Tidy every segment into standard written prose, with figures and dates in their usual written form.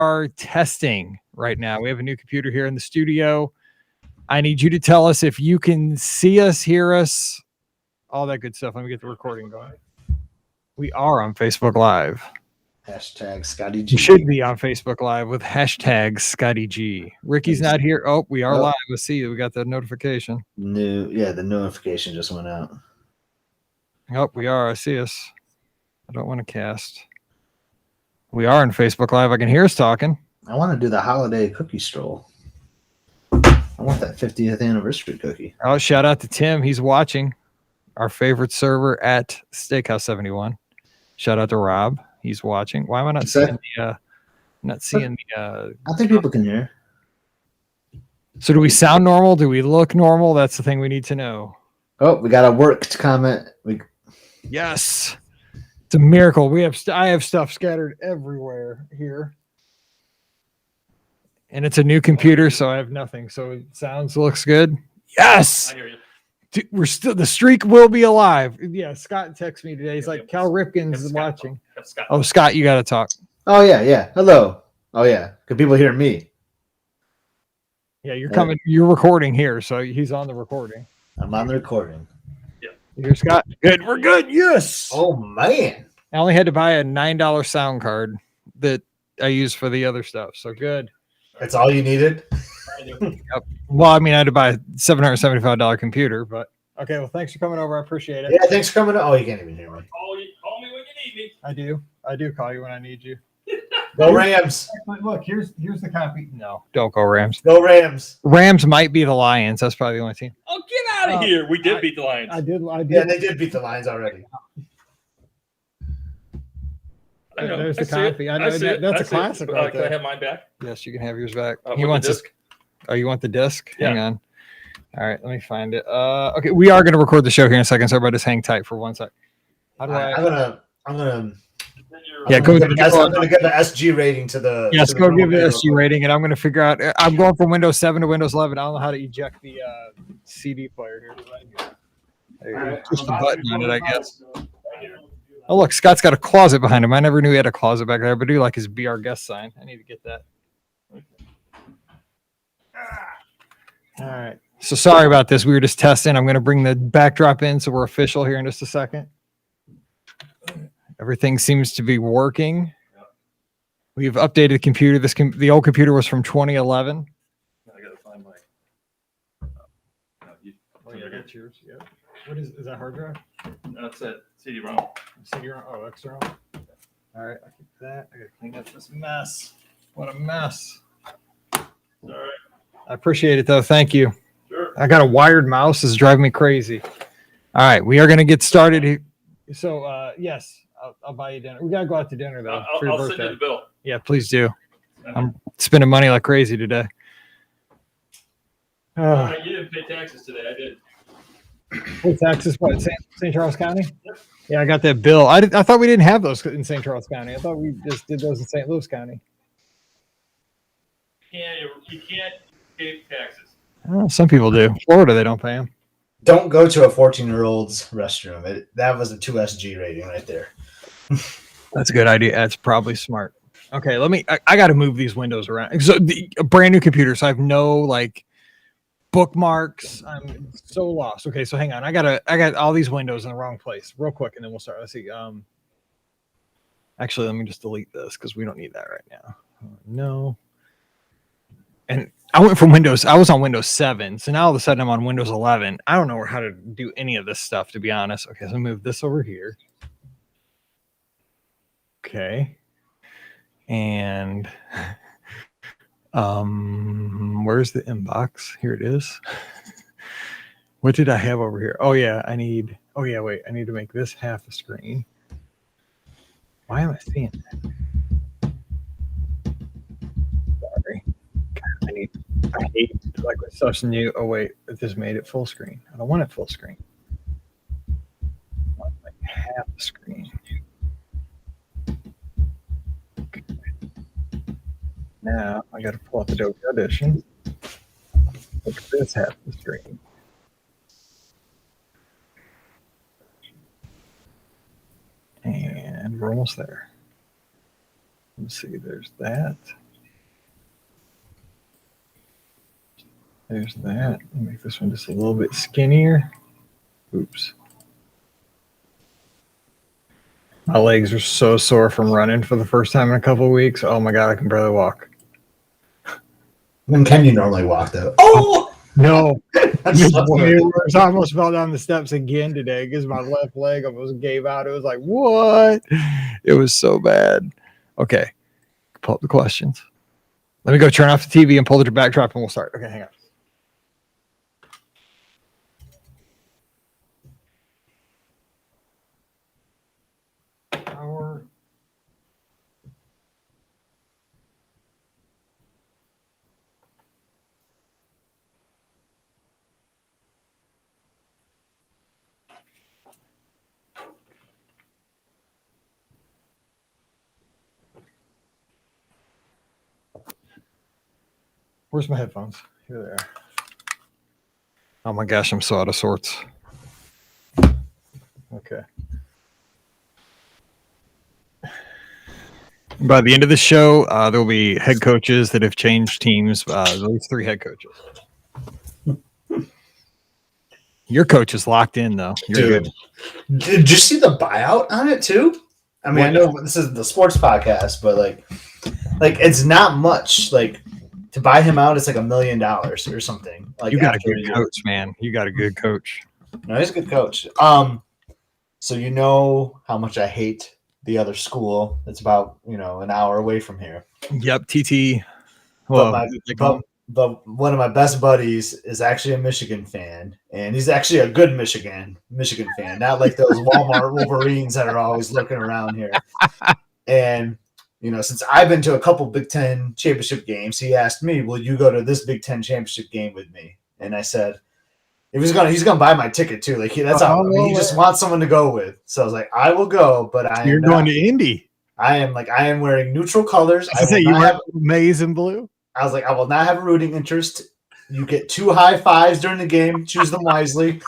are testing right now. We have a new computer here in the studio. I need you to tell us if you can see us, hear us, all that good stuff. Let me get the recording going. We are on Facebook Live. Hashtag Scotty G. You should be on Facebook Live with hashtag Scotty G. Ricky's not here. Oh, we are live. Let's see. We got the notification. The notification just went out. Oh, we are. I see us. I don't want to cast. We are on Facebook Live. I can hear us talking. I want to do the holiday cookie stroll. I want that 50th anniversary cookie. Oh, shout out to Tim. He's watching. Our favorite server at Steakhouse 71. Shout out to Rob. He's watching. Why am I not seeing the? I think people can hear. So, do we sound normal? Do we look normal? That's the thing we need to know. Oh, we got a worked comment. Yes, it's a miracle. I have stuff scattered everywhere here, and it's a new computer, so I have nothing. So it looks good. Yes. I hear you. Dude, the streak will be alive. Yeah, Scott texted me today. He's like, Cal Ripkins is watching. Oh, Scott, you got to talk. Oh, yeah. Hello. Oh, yeah. Can people hear me? Yeah, you're coming. You're recording here, so he's on the recording. I'm on the recording. Yeah. You're Scott. Good. We're good. Yes. Oh, man. I only had to buy a $9 sound card that I use for the other stuff. So good. That's all you needed? Yep. Well, I mean, I had to buy a $775 computer, but okay. Well, thanks for coming over. I appreciate it. Yeah, thanks for coming. Oh, you can't even hear me. Call me when you need me. I do call you when I need you. Go Rams. Look, here's the copy. No, don't go Rams. Go Rams. Rams might be the Lions. That's probably the only team. Oh, get out of here. We did beat the Lions. I did. Yeah, they did beat the Lions already. I know. There's the copy. I know that's a classic. Right can I have mine back? Yes, you can have yours back. He wants this. Oh, you want the disc? Yeah. Hang on. All right, let me find it. Okay, we are going to record the show here in a second, so everybody just hang tight for 1 sec. How do I'm gonna. Yeah, I'm gonna give the SG rating to the. Yes, go give the SG rating, and I'm going to figure out. I'm going from Windows 7 to Windows 11. I don't know how to eject the CD player here. Push the button on it, I guess. Oh, look, Scott's got a closet behind him. I never knew he had a closet back there, but I do like his Be Our Guest sign. I need to get that. All right. So sorry about this. We were just testing. I'm going to bring the backdrop in so we're official here in just a second. Everything seems to be working. We've updated the computer. The old computer was from 2011. I got to find my. Oh, yeah, that's yours. Yeah. What is that hard drive? That's that CD-ROM. CD-ROM. Oh, extra. All right. I keep that. I got to clean up this mess. What a mess. All right. I appreciate it, though. Thank you. Sure. I got a wired mouse. It's driving me crazy. All right. We are going to get started here. So, yes, I'll buy you dinner. We got to go out to dinner, though. I'll send you the bill. Yeah, please do. I'm spending money like crazy today. You didn't pay taxes today. I did. What taxes? What, St. Charles County? Yep. Yeah, I got that bill. I thought we didn't have those in St. Charles County. I thought we just did those in St. Louis County. You can't pay taxes. Well, some people do. Florida, they don't pay them. Don't go to a 14-year-old's restroom. That was a 2 SG rating right there. That's a good idea. That's probably smart. Okay, I got to move these windows around. So a brand new computer, so I have no bookmarks. I'm so lost. Okay, so hang on. I got all these windows in the wrong place. Real quick, and then we'll start. Let's see. Actually, let me just delete this because we don't need that right now. No. And I was on Windows 7, so now all of a sudden I'm on Windows 11. I don't know how to do any of this stuff, to be honest. Okay, so move this over here. Okay. And where's the inbox? Here it is. What did I have over here? Oh yeah, I need to make this half a screen. Why am I seeing that? Sorry. I hate with such new. Oh wait, it just made it full screen. I don't want it full screen. I want half the screen. Okay. Now I got to pull up Adobe Audition. Look at this half the screen. And we're almost there. Let's see, there's that. There's that. I'll make this one just a little bit skinnier. Oops. My legs are so sore from running for the first time in a couple of weeks. Oh my God, I can barely walk. When can you normally walk though? Oh, No. that's Way worse. I almost fell down the steps again today because my left leg almost gave out. It was like, what? It was so bad. Okay. Pull up the questions. Let me go turn off the TV and pull the backdrop and we'll start. Okay, hang on. Power. Where's my headphones? Here they are. Oh my gosh, I'm so out of sorts. Okay. By the end of the show, there will be head coaches that have changed teams. At least 3 head coaches. Your coach is locked in, though. You're Dude, did you see the buyout on it too? I mean, I know this is the sports podcast, but like it's not much. Like to buy him out, it's like $1 million or something. Like you got a after good coach, man. You got a good coach. No, he's a good coach. So you know how much I hate the other school. It's about an hour away from here. Yep, TT. Well, but one of my best buddies is actually a Michigan fan, and he's actually a good Michigan fan, not like those Walmart Wolverines that are always looking around here. And since I've been to a couple Big Ten championship games, he asked me, "Will you go to this Big Ten championship game with me?" And I said, "If he's gonna buy my ticket too. Like that's how he just wants someone to go with." So I was like, "I will go, but you're going to Indy." I am wearing neutral colors. I say you wear maize and blue. I was like, I will not have a rooting interest. You get 2 high fives during the game. Choose them wisely.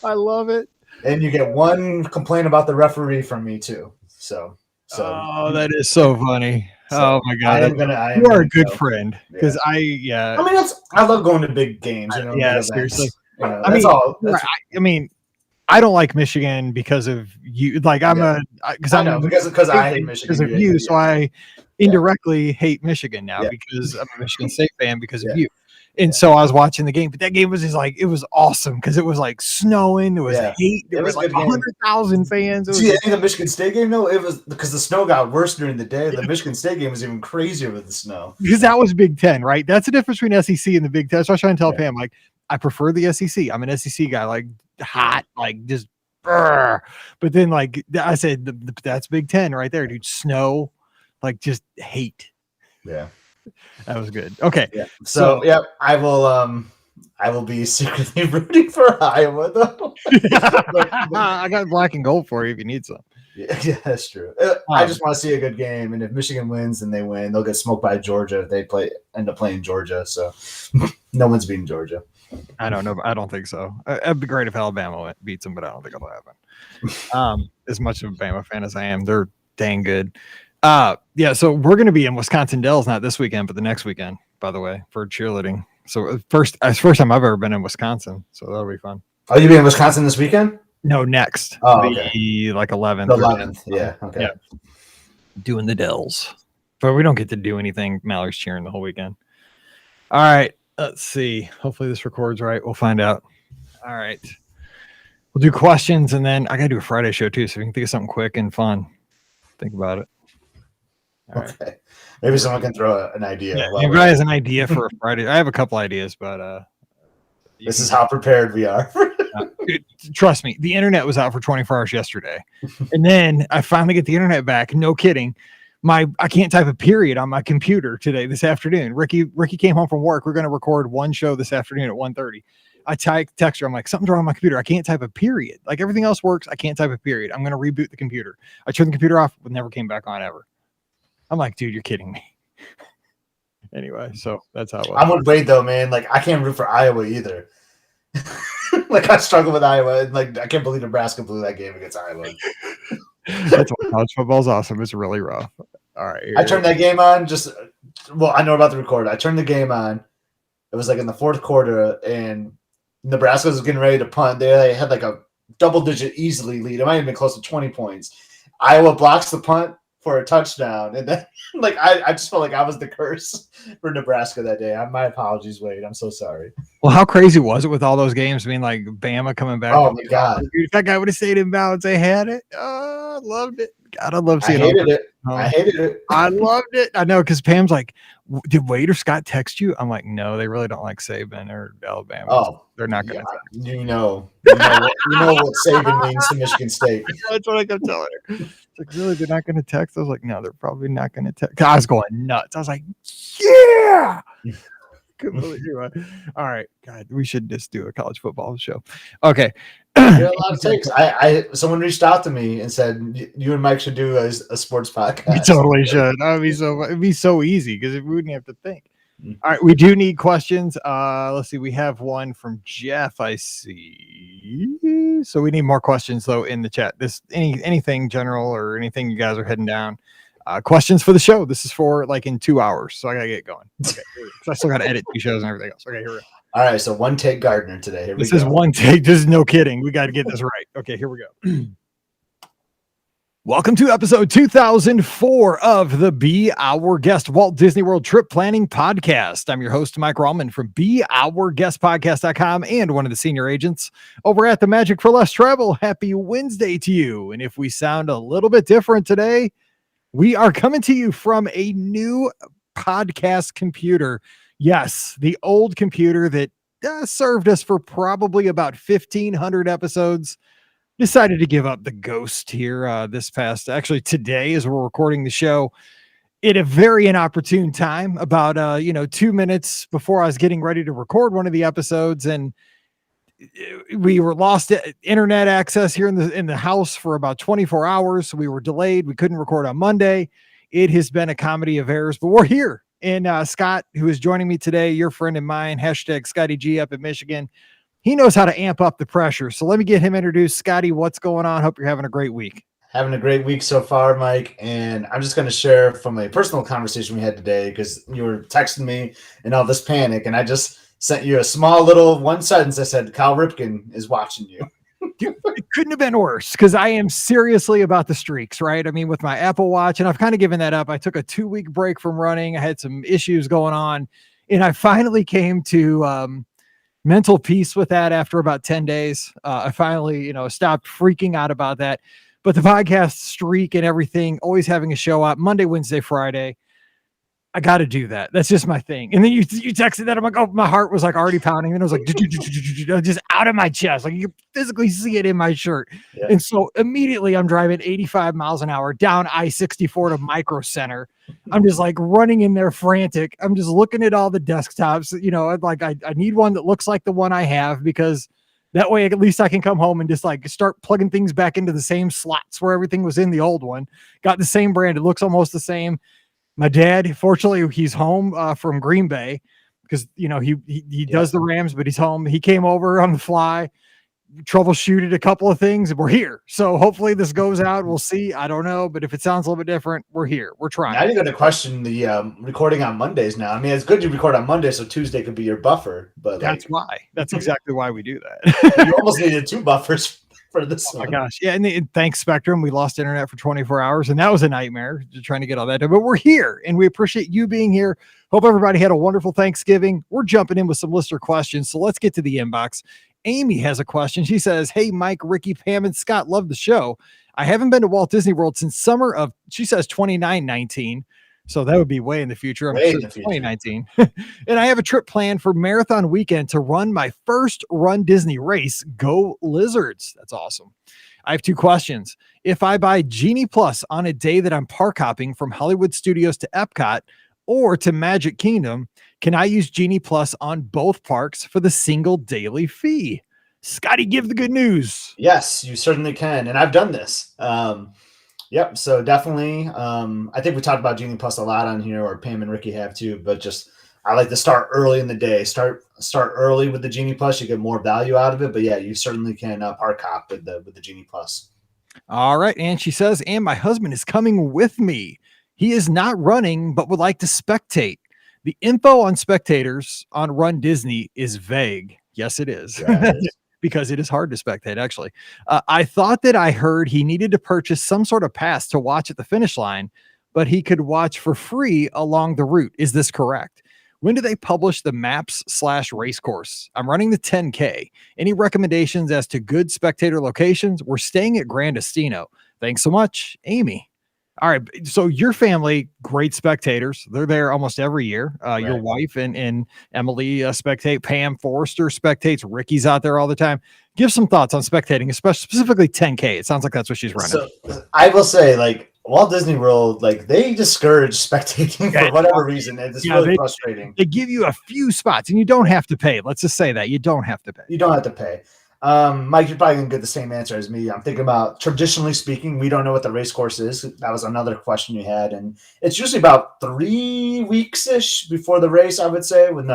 I love it. And you get 1 complaint about the referee from me too. So. Oh, that is so funny. So oh my God! You are a good friend because I mean, I love going to big games. Yeah, seriously. I mean, I don't like Michigan because of you. Like because I hate Michigan because of you. So I indirectly hate Michigan now because I'm a Michigan State fan because of you. And so I was watching the game, but that game was just like, it was awesome because it was like snowing. It was hate. There was like 100,000 fans. See, I think the Michigan State game, though, it was because the snow got worse during the day. The Michigan State game was even crazier with the snow. Because that was Big Ten, right? That's the difference between SEC and the Big Ten. So I was trying to tell Pam, like, I prefer the SEC. I'm an SEC guy, like hot, like just, but then like I said, that's Big Ten right there, dude. Snow, like just hate. Yeah. That was good. Okay. Yeah. So I will be secretly rooting for Iowa though. I got black and gold for you if you need some. Yeah, that's true. I just want to see a good game, and if Michigan wins, then they win. They'll get smoked by Georgia if they end up playing Georgia. So no one's beating Georgia. I don't know. I don't think so. It'd be great if Alabama beats them, but I don't think it'll happen. As much of a Bama fan as I am, they're dang good. So we're going to be in Wisconsin Dells, not this weekend, but the next weekend, by the way, for cheerleading. So first time I've ever been in Wisconsin. So that'll be fun. Oh, you be in Wisconsin this weekend? No, next. Oh, okay. The 11th. The 11th. Yeah. Okay. Yeah. Doing the Dells. But we don't get to do anything. Mallory's cheering the whole weekend. All right. Let's see. Hopefully this records right. We'll find out. All right. We'll do questions, and then I got to do a Friday show too. So we can think of something quick and fun. Think about it. All okay. Right. Maybe someone can throw an idea. Yeah, everybody has an idea for a Friday. I have a couple ideas, but this is how prepared we are. Trust me, the internet was out for 24 hours yesterday. And then I finally get the internet back. No kidding. I can't type a period on my computer this afternoon. Ricky came home from work. We're going to record one show this afternoon at 1:30. I text her. I'm like, something's wrong with my computer. I can't type a period. Like everything else works. I can't type a period. I'm going to reboot the computer. I turned the computer off, but never came back on ever. I'm like, dude, you're kidding me. Anyway, so that's how it was. I'm with Wade though, man. Like I can't root for Iowa either. Like I struggle with Iowa. Like I can't believe Nebraska blew that game against Iowa. That's why college football's awesome. It's really rough. All right. I turned that game on I know about the record. I turned the game on It was like in the fourth quarter, and Nebraska was getting ready to punt. They had like a double-digit easily lead. It might have been close to 20 points. Iowa blocks the punt for a touchdown, and then like I just felt like I was the curse for Nebraska that day. My apologies, Wade. I'm so sorry. Well, how crazy was it with all those games? I mean, like Bama coming back. Oh my god, dude, if that guy would have stayed in bounds, they had it. Oh, I loved it. God, I love I seeing hated all it. I hated it. I loved it. I know, because Pam's like, did Wade or Scott text you? I'm like, no, they really don't like Saban or Alabama. Oh, They're not going to. yeah, you know what Saban means to Michigan State. That's what I kept telling her. It's like, really, they're not going to text? I was like, no, they're probably not going to text. I was going nuts. I was like, yeah. Couldn't believe it. All right, God, we should just do a college football show. Okay. There are a lot of takes. Someone reached out to me and said you and Mike should do a sports podcast. We totally should. It'd be so easy because we wouldn't have to think. All right, we do need questions. Let's see. We have one from Jeff, I see. So we need more questions though in the chat. Anything general or anything you guys are heading down. Questions for the show. This is for like in 2 hours, so I gotta get going. Okay, I still gotta edit 2 shows and everything else. Okay, here we go. All right, so one take Gardner today. This is one take. This is no kidding. We got to get this right. Okay, here we go. Welcome to episode 2004 of the Be Our Guest Walt Disney World Trip Planning Podcast. I'm your host, Mike Rallman from BeOurGuestPodcast.com and one of the senior agents over at the Magic for Less Travel. Happy Wednesday to you. And if we sound a little bit different today, we are coming to you from a new podcast computer. Yes, the old computer that served us for probably about 1,500 episodes. Decided to give up the ghost here actually today as we're recording the show at a very inopportune time, about 2 minutes before I was getting ready to record one of the episodes, and we were lost internet access here in the house for about 24 hours. So we were delayed. We couldn't record on Monday. It has been a comedy of errors, but we're here. And Scott, who is joining me today, your friend and mine, hashtag Scotty G up in Michigan, he knows how to amp up the pressure. So let me get him introduced. Scotty, what's going on? Hope you're having a great week. Having a great week so far, Mike. And I'm just going to share from a personal conversation we had today, because you were texting me and all this panic, and I just sent you a small little one sentence. I said, Kyle Ripken is watching you. Dude, it couldn't have been worse, because I am seriously about the streaks, right? I mean, with my Apple Watch, and I've kind of given that up. I took a 2-week break from running. I had some issues going on, and I finally came to mental peace with that after about 10 days. I finally, stopped freaking out about that. But the podcast streak and everything, always having a show out Monday, Wednesday, Friday, I got to do that. That's just my thing. And then you texted that. I'm like, oh, my heart was like already pounding. And it was like, just out of my chest. Like you can physically see it in my shirt. Yeah. And so immediately I'm driving 85 miles an hour down I-64 to Micro Center. I'm just like running in there frantic. I'm just looking at all the desktops. Like I need one that looks like the one I have, because that way at least I can come home and just like start plugging things back into the same slots where everything was in the old one. Got the same brand. It looks almost the same. My dad, fortunately, he's home from Green Bay, because, he does the Rams, but he's home. He came over on the fly, troubleshooted a couple of things, and we're here. So hopefully this goes out. We'll see. I don't know. But if it sounds a little bit different, we're here. We're trying. Now you're going to question the recording on Mondays now. I mean, it's good you record on Monday, so Tuesday could be your buffer. But that's why. That's exactly why we do that. You almost needed 2 buffers for this one. My gosh. Yeah. And thanks, Spectrum. We lost internet for 24 hours, and that was a nightmare trying to get all that done. But we're here, and we appreciate you being here. Hope everybody had a wonderful Thanksgiving. We're jumping in with some listener questions. So let's get to the inbox. Amy has a question. She says, hey, Mike, Ricky, Pam, and Scott, love the show. I haven't been to Walt Disney World since summer of, she says, 2919. So that would be way in the future. I'm sure 2019. And I have a trip planned for marathon weekend to run my first Run Disney race. Go Lizards. That's awesome. I have 2 questions. If I buy Genie Plus on a day that I'm park hopping from Hollywood Studios to Epcot or to Magic Kingdom, can I use Genie Plus on both parks for the single daily fee? Scotty, give the good news. Yes, you certainly can. And I've done this. Yep. So definitely, I think we talked about Genie Plus a lot on here, or Pam and Ricky have too, but just, I like to start early in the day. Start early with the Genie Plus. You get more value out of it. But yeah, you certainly can park hop with the Genie Plus. All right. And she says, and my husband is coming with me. He is not running, but would like to spectate. The info on spectators on Run Disney is vague. Yes, it is. Yeah, it is. Because it is hard to spectate, actually. I thought that I heard he needed to purchase some sort of pass to watch at the finish line, but he could watch for free along the route. Is this correct? When do they publish the maps/race course? I'm running the 10K. Any recommendations as to good spectator locations? We're staying at Grand Estino. Thanks so much, Amy. All right. So your family, great spectators. They're there almost every year. Your Right. wife and Emily spectate. Pam Forrester spectates. Ricky's out there all the time. Give some thoughts on spectating, especially specifically 10K. It sounds like that's what she's running. So I will say, like Walt Disney World, like they discourage spectating for whatever reason. It's really frustrating. They give you a few spots and you don't have to pay. Let's just say that you don't have to pay. You don't have to pay. Mike, you're probably gonna get the same answer as me. I'm thinking about, traditionally speaking, we don't know what the race course is. That was another question you had, and it's usually about 3 weeks ish before the race, I would say, when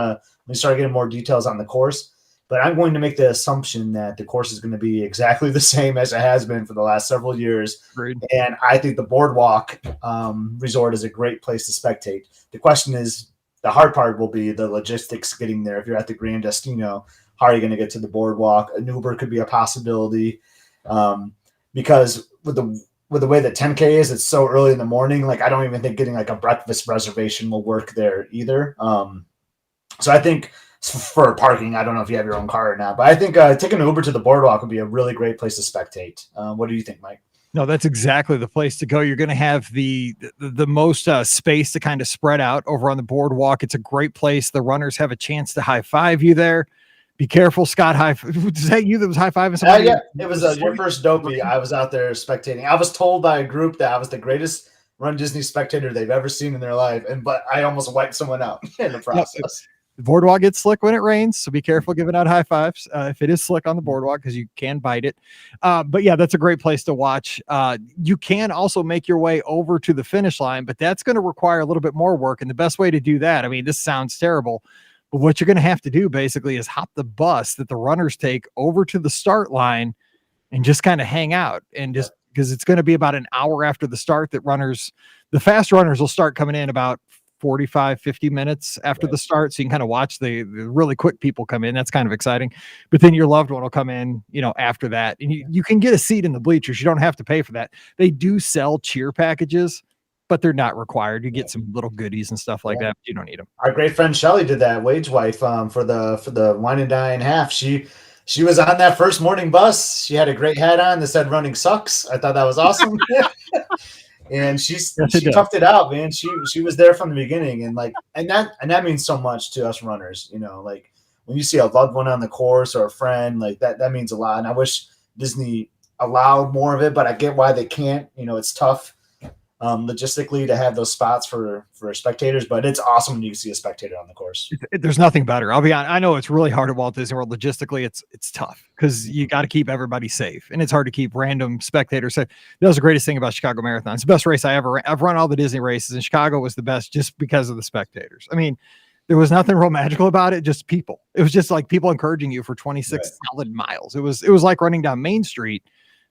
we start getting more details on the course. But I'm going to make the assumption that the course is going to be exactly the same as it has been for the last several years. Agreed. And I think the Boardwalk Resort is a great place to spectate. The question is, the hard part will be the logistics getting there. If you're at the Grand Destino, how are you going to get to the Boardwalk? An Uber could be a possibility, because with the way that 10K is, it's so early in the morning. Like I don't even think getting like a breakfast reservation will work there either. So I think for parking, I don't know if you have your own car or not, but I think taking an Uber to the Boardwalk would be a really great place to spectate. What do you think, Mike? No, that's exactly the place to go. You're going to have the most space to kind of spread out over on the Boardwalk. It's a great place. The runners have a chance to high five you there. Be careful, Scott. Was that you that was high fiving somebody? Yeah, it was your first dopey. I was out there spectating. I was told by a group that I was the greatest Run Disney spectator they've ever seen in their life, but I almost wiped someone out in the process. The Boardwalk gets slick when it rains, so be careful giving out high fives if it is slick on the Boardwalk, because you can bite it. But yeah, that's a great place to watch. You can also make your way over to the finish line, but that's going to require a little bit more work. And the best way to do that, I mean, this sounds terrible, but what you're going to have to do basically is hop the bus that the runners take over to the start line and just kind of hang out. And just because it's going to be about an hour after the start that the fast runners will start coming in about 45, 50 minutes after the start. So you can kind of watch the really quick people come in. That's kind of exciting. But then your loved one will come in, after that. And you can get a seat in the bleachers. You don't have to pay for that. They do sell cheer packages, but they're not required. You get some little goodies and stuff like that, but you don't need them. Our great friend Shelly did that. Wade's wife, for the Wine and Dine half. She was on that first morning bus. She had a great hat on that said "Running Sucks." I thought that was awesome. And she toughed it out, man. She was there from the beginning, and that means so much to us runners. Like when you see a loved one on the course or a friend, like that means a lot. And I wish Disney allowed more of it, but I get why they can't. It's tough logistically to have those spots for spectators, but it's awesome when you can see a spectator on the course. There's nothing better. I'll be honest. I know it's really hard at Walt Disney World. Logistically, it's tough because you got to keep everybody safe, and it's hard to keep random spectators safe. That was the greatest thing about Chicago Marathon. It's the best race I've run all the Disney races, and Chicago was the best just because of the spectators. I mean, there was nothing real magical about it, just people. It was just like people encouraging you for 26 solid miles. It was like running down Main Street,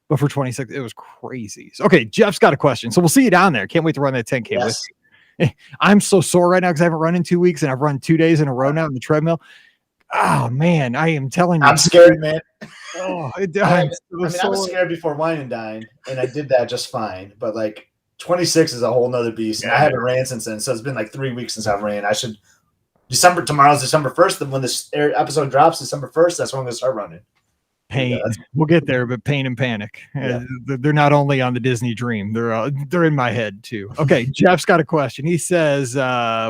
but for 26, it was crazy. So, okay, Jeff's got a question. So we'll see you down there. Can't wait to run that 10K with you. I'm so sore right now because I haven't run in 2 weeks, and I've run 2 days in a row now on the treadmill. Oh, man, I am telling you. I'm scared, man. Oh, I was scared before Wine and Dine, and I did that just fine. But, 26 is a whole nother beast, and I haven't ran since then. So it's been 3 weeks since I've ran. Tomorrow's December 1st. When this episode drops, December 1st, that's when I'm going to start running. Pain. We'll get there, but pain and panic. They're not only on the Disney dream, they're in my head too. Okay, Jeff's got a question. He says,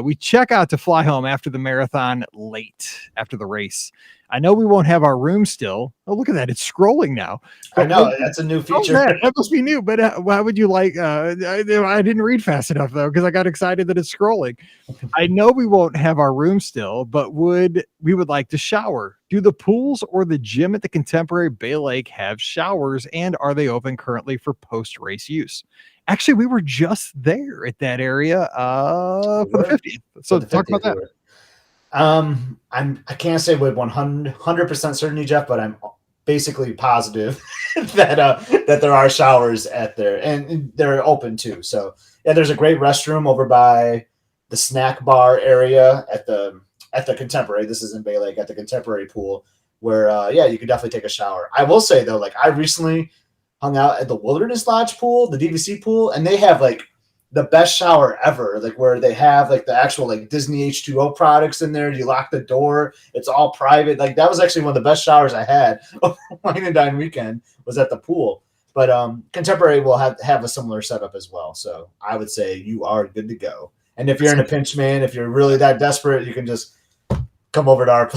we check out to fly home after the marathon late after the race. I know we won't have our room still. Oh, look at that. It's scrolling now. I know. That's a new feature. That must be new, but why would you like, I didn't read fast enough though, because I got excited that it's scrolling. I know we won't have our room still, but we would like to shower. Do the pools or the gym at the Contemporary Bay Lake have showers, and are they open currently for post-race use? Actually, we were just there at that area for the 50th. So talk about that. I can't say with 100% certainty, Jeff, but I'm basically positive that there are showers at there, and they're open too. So yeah, there's a great restroom over by the snack bar area at the Contemporary. This is in Bay Lake at the Contemporary pool, where yeah, you could definitely take a shower. I will say though, like I recently hung out at the Wilderness Lodge pool, the DVC pool, and they have like the best shower ever, like where they have like the actual like Disney H2O products in there. You lock the door, it's all private. Like that was actually one of the best showers I had over Wine and Dine weekend was at the pool. But Contemporary will have a similar setup as well. So I would say you are good to go. And if you're in a pinch, man, if you're really that desperate, you can just come over to our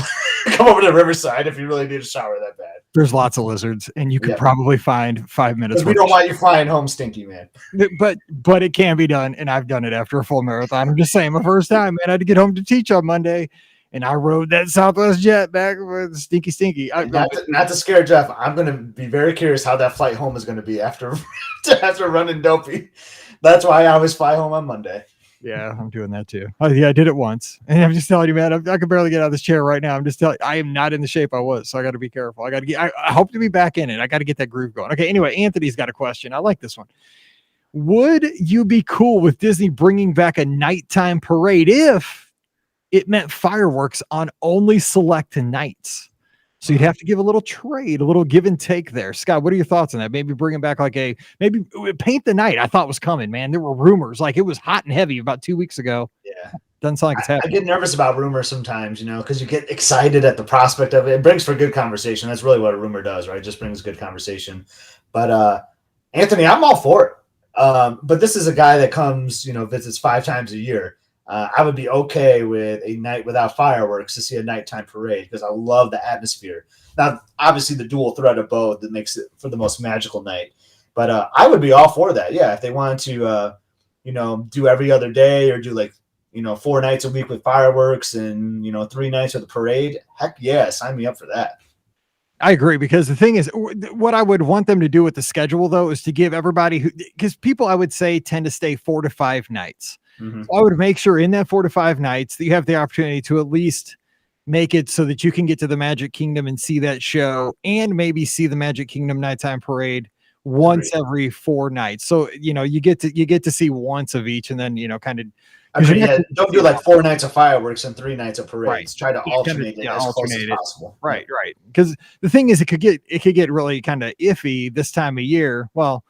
come over to Riverside if you really need a shower that bad. There's lots of lizards, and you could probably find 5 minutes. We don't want you flying home stinky, man. But it can be done, and I've done it after a full marathon. I'm just saying, my first time, man, I had to get home to teach on Monday, and I rode that Southwest jet back with stinky. Not to scare Jeff, I'm going to be very curious how that flight home is going to be after running Dopey. That's why I always fly home on Monday. Yeah, I'm doing that too. Oh, yeah, I did it once. And I'm just telling you, man, I can barely get out of this chair right now. I'm just telling you, I am not in the shape I was. So I got to be careful. I hope to be back in it. I got to get that groove going. Okay. Anyway, Anthony's got a question. I like this one. Would you be cool with Disney bringing back a nighttime parade if it meant fireworks on only select nights? So you'd have to give a little trade, a little give and take there. Scott, what are your thoughts on that? Maybe bringing back maybe Paint the Night. I thought was coming, man. There were rumors, like it was hot and heavy about 2 weeks ago. Yeah. Doesn't sound like it's happening. I get nervous about rumors sometimes, because you get excited at the prospect of it. It brings for good conversation. That's really what a rumor does, right? It just brings good conversation. But Anthony, I'm all for it. But this is a guy that comes, visits 5 times a year. I would be okay with a night without fireworks to see a nighttime parade because I love the atmosphere. Now, obviously, the dual thread of both that makes it for the most magical night. But I would be all for that. Yeah, if they wanted to, do every other day or do 4 nights a week with fireworks and 3 nights with a parade. Heck yeah, sign me up for that. I agree, because the thing is, what I would want them to do with the schedule though is to give everybody because people I would say tend to stay 4 to 5 nights. Mm-hmm. So I would make sure in that 4 to 5 nights that you have the opportunity to at least make it so that you can get to the Magic Kingdom and see that show and maybe see the Magic Kingdom nighttime parade once every 4 nights. So, you get to see once of each and then, kind of. Don't do 4 nights of fireworks and 3 nights of parades. Right. Try to alternate it as close as possible. Right. Because the thing is, it could get really kind of iffy this time of year. Well,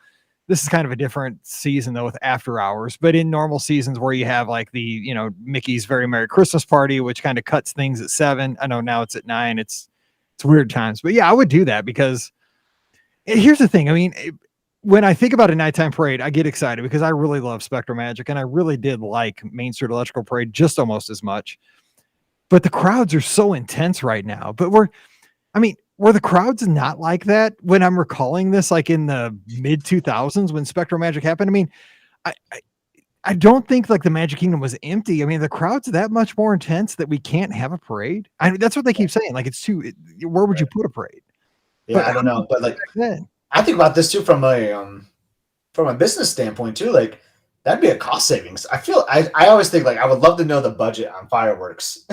this is kind of a different season though with after hours, but in normal seasons where you have like the, Mickey's Very Merry Christmas Party, which kind of cuts things at 7. I know now it's at 9. It's weird times, but yeah, I would do that because here's the thing. I mean, when I think about a nighttime parade, I get excited because I really love Spectrum Magic and I really did like Main Street Electrical Parade just almost as much, but the crowds are so intense right now, were the crowds not like that when I'm recalling this, like in the mid 2000s when Spectrum Magic happened? I mean, I don't think like the Magic Kingdom was empty. I mean, the crowd's that much more intense that we can't have a parade. I mean, that's what they keep saying. Like where would you put a parade? Yeah, I don't know. But I think about this too from a business standpoint too. Like that'd be a cost savings. I always think I would love to know the budget on fireworks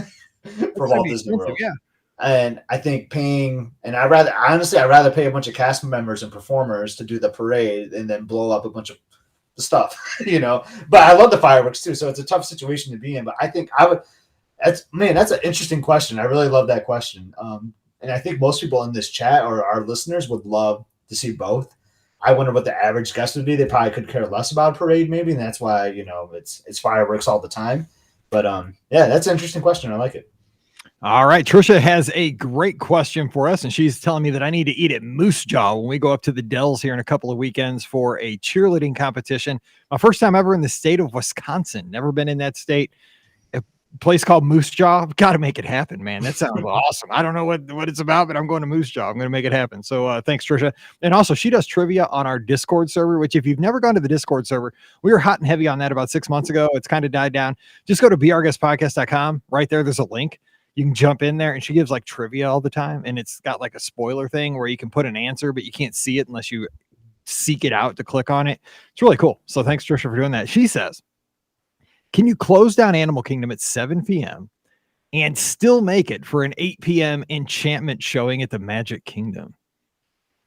for Walt Disney World. Yeah. And I think I'd rather pay a bunch of cast members and performers to do the parade and then blow up a bunch of stuff, But I love the fireworks too, so it's a tough situation to be in. But I think I would. That's an interesting question. I really love that question. And I think most people in this chat or our listeners would love to see both. I wonder what the average guest would be. They probably could care less about parade, maybe, and that's why it's fireworks all the time. But yeah, that's an interesting question. I like it. All right. Trisha has a great question for us, and she's telling me that I need to eat at Moose Jaw when we go up to the Dells here in a couple of weekends for a cheerleading competition. My first time ever in the state of Wisconsin. Never been in that state. A place called Moose Jaw. Got to make it happen, man. That sounds awesome. I don't know what it's about, but I'm going to Moose Jaw. I'm going to make it happen. So thanks, Trisha. And also, she does trivia on our Discord server, which if you've never gone to the Discord server, we were hot and heavy on that about 6 months ago. It's kind of died down. Just go to beourguestpodcast.com. Right there, there's a link. You can jump in there and she gives like trivia all the time. And it's got like a spoiler thing where you can put an answer, but you can't see it unless you seek it out to click on it. It's really cool. So thanks, Trisha, for doing that. She says, can you close down Animal Kingdom at 7 p.m. and still make it for an 8 p.m. enchantment showing at the Magic Kingdom?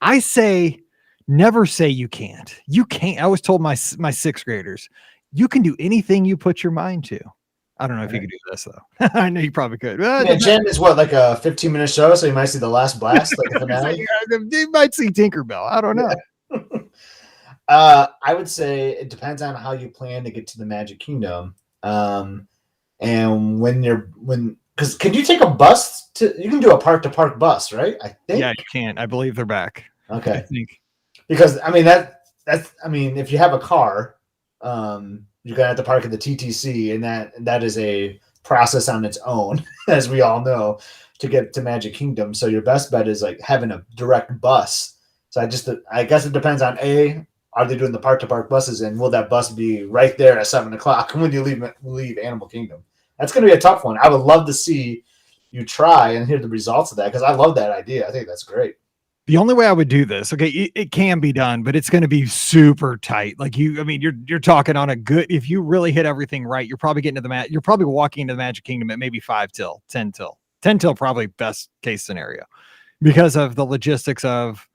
I say, never say you can't. You can't. I always told my 6th graders, you can do anything you put your mind to. I don't know if you could do this though. I know you probably could. Yeah, Enchantment is what, like a 15-minute show, so you might see the last blast, like the finale. You might see Tinkerbell. I don't know. I would say it depends on how you plan to get to the Magic Kingdom. And because can you take a bus you can do a park to park bus, right? I think. Yeah, you can. I believe they're back. I Okay. think. Because I mean if you have a car, you're gonna have to park at the TTC, and that is a process on its own, as we all know, to get to Magic Kingdom. So your best bet is like having a direct bus. So I guess it depends on are they doing the park to park buses, and will that bus be right there at 7:00 when you leave Animal Kingdom? That's going to be a tough one. I would love to see you try and hear the results of that, because I love that idea. I think that's great. The only way I would do this, okay, it can be done, but it's going to be super tight. Like you're talking on a good, if you really hit everything right, you're probably getting to you're probably walking into the Magic Kingdom at maybe 5 till 10 till 10 till, probably best case scenario, because of the logistics of,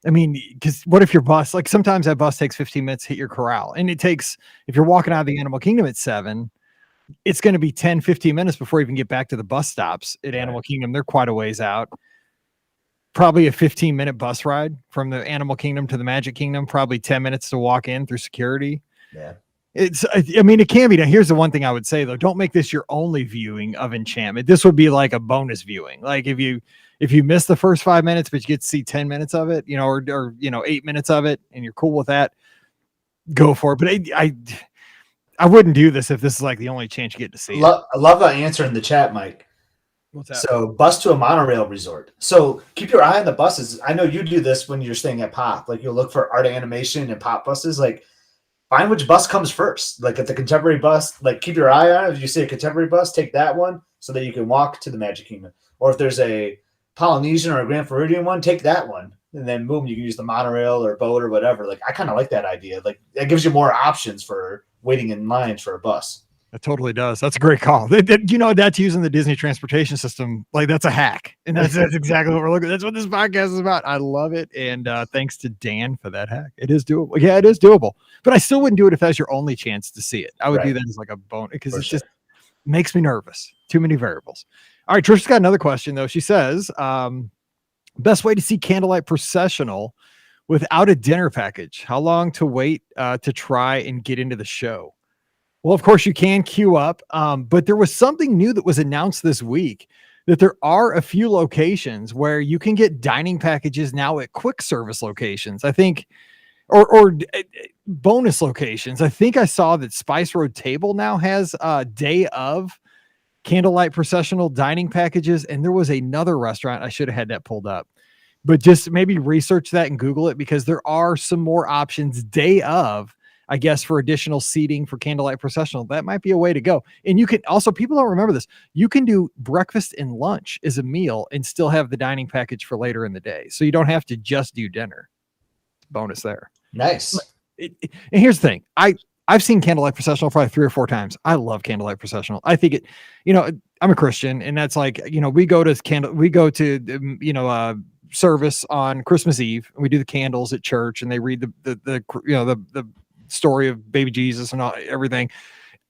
because what if your bus, like sometimes that bus takes 15 minutes to hit your corral, and it takes, if you're walking out of the Animal Kingdom at 7, it's going to be 10, 15 minutes before you even get back to the bus stops at Animal Kingdom. They're quite a ways out. Probably a 15-minute bus ride from the Animal Kingdom to the Magic Kingdom, probably 10 minutes to walk in through security. Yeah. It can be done. Here's the one thing I would say though, don't make this your only viewing of Enchantment. This would be like a bonus viewing. Like if you miss the first 5 minutes, but you get to see 10 minutes of it, or 8 minutes of it, and you're cool with that, go for it. But I wouldn't do this if this is like the only chance you get to see it. I love that answer in the chat, Mike. What's that? So bus to a monorail resort. So keep your eye on the buses. I know you do this when you're staying at Pop. Like you'll look for art animation and Pop buses. Like find which bus comes first. Like at the Contemporary bus, like keep your eye on it. If you see a Contemporary bus, take that one so that you can walk to the Magic Kingdom. Or if there's a Polynesian or a Grand Floridian one, take that one. And then boom, you can use the monorail or boat or whatever. Like I kind of like that idea. Like that gives you more options for waiting in lines for a bus. It totally does. That's a great call. That's using the Disney transportation system. Like that's a hack. And that's exactly what we're looking at. That's what this podcast is about. I love it. And thanks to Dan for that hack. It is doable. Yeah, it is doable. But I still wouldn't do it if that's your only chance to see it. I would do that as like a bonus, because it just makes me nervous. Too many variables. All right. Trisha's got another question though. She says, best way to see Candlelight Processional without a dinner package. How long to wait to try and get into the show? Well, of course you can queue up, but there was something new that was announced this week, that there are a few locations where you can get dining packages now at quick service locations. I think, or bonus locations. I think I saw that Spice Road Table now has a day of Candlelight Processional dining packages, and there was another restaurant. I should have had that pulled up, but just maybe research that and Google it, because there are some more options day of, I guess, for additional seating for Candlelight Processional. That might be a way to go. And you can also, people don't remember this, you can do breakfast and lunch as a meal and still have the dining package for later in the day. So you don't have to just do dinner. Bonus there. Nice. And here's the thing. I've seen Candlelight Processional probably 3 or 4 times. I love Candlelight Processional. I think it, I'm a Christian, and that's like, we go to service on Christmas Eve, and we do the candles at church, and they read the story of baby Jesus and everything.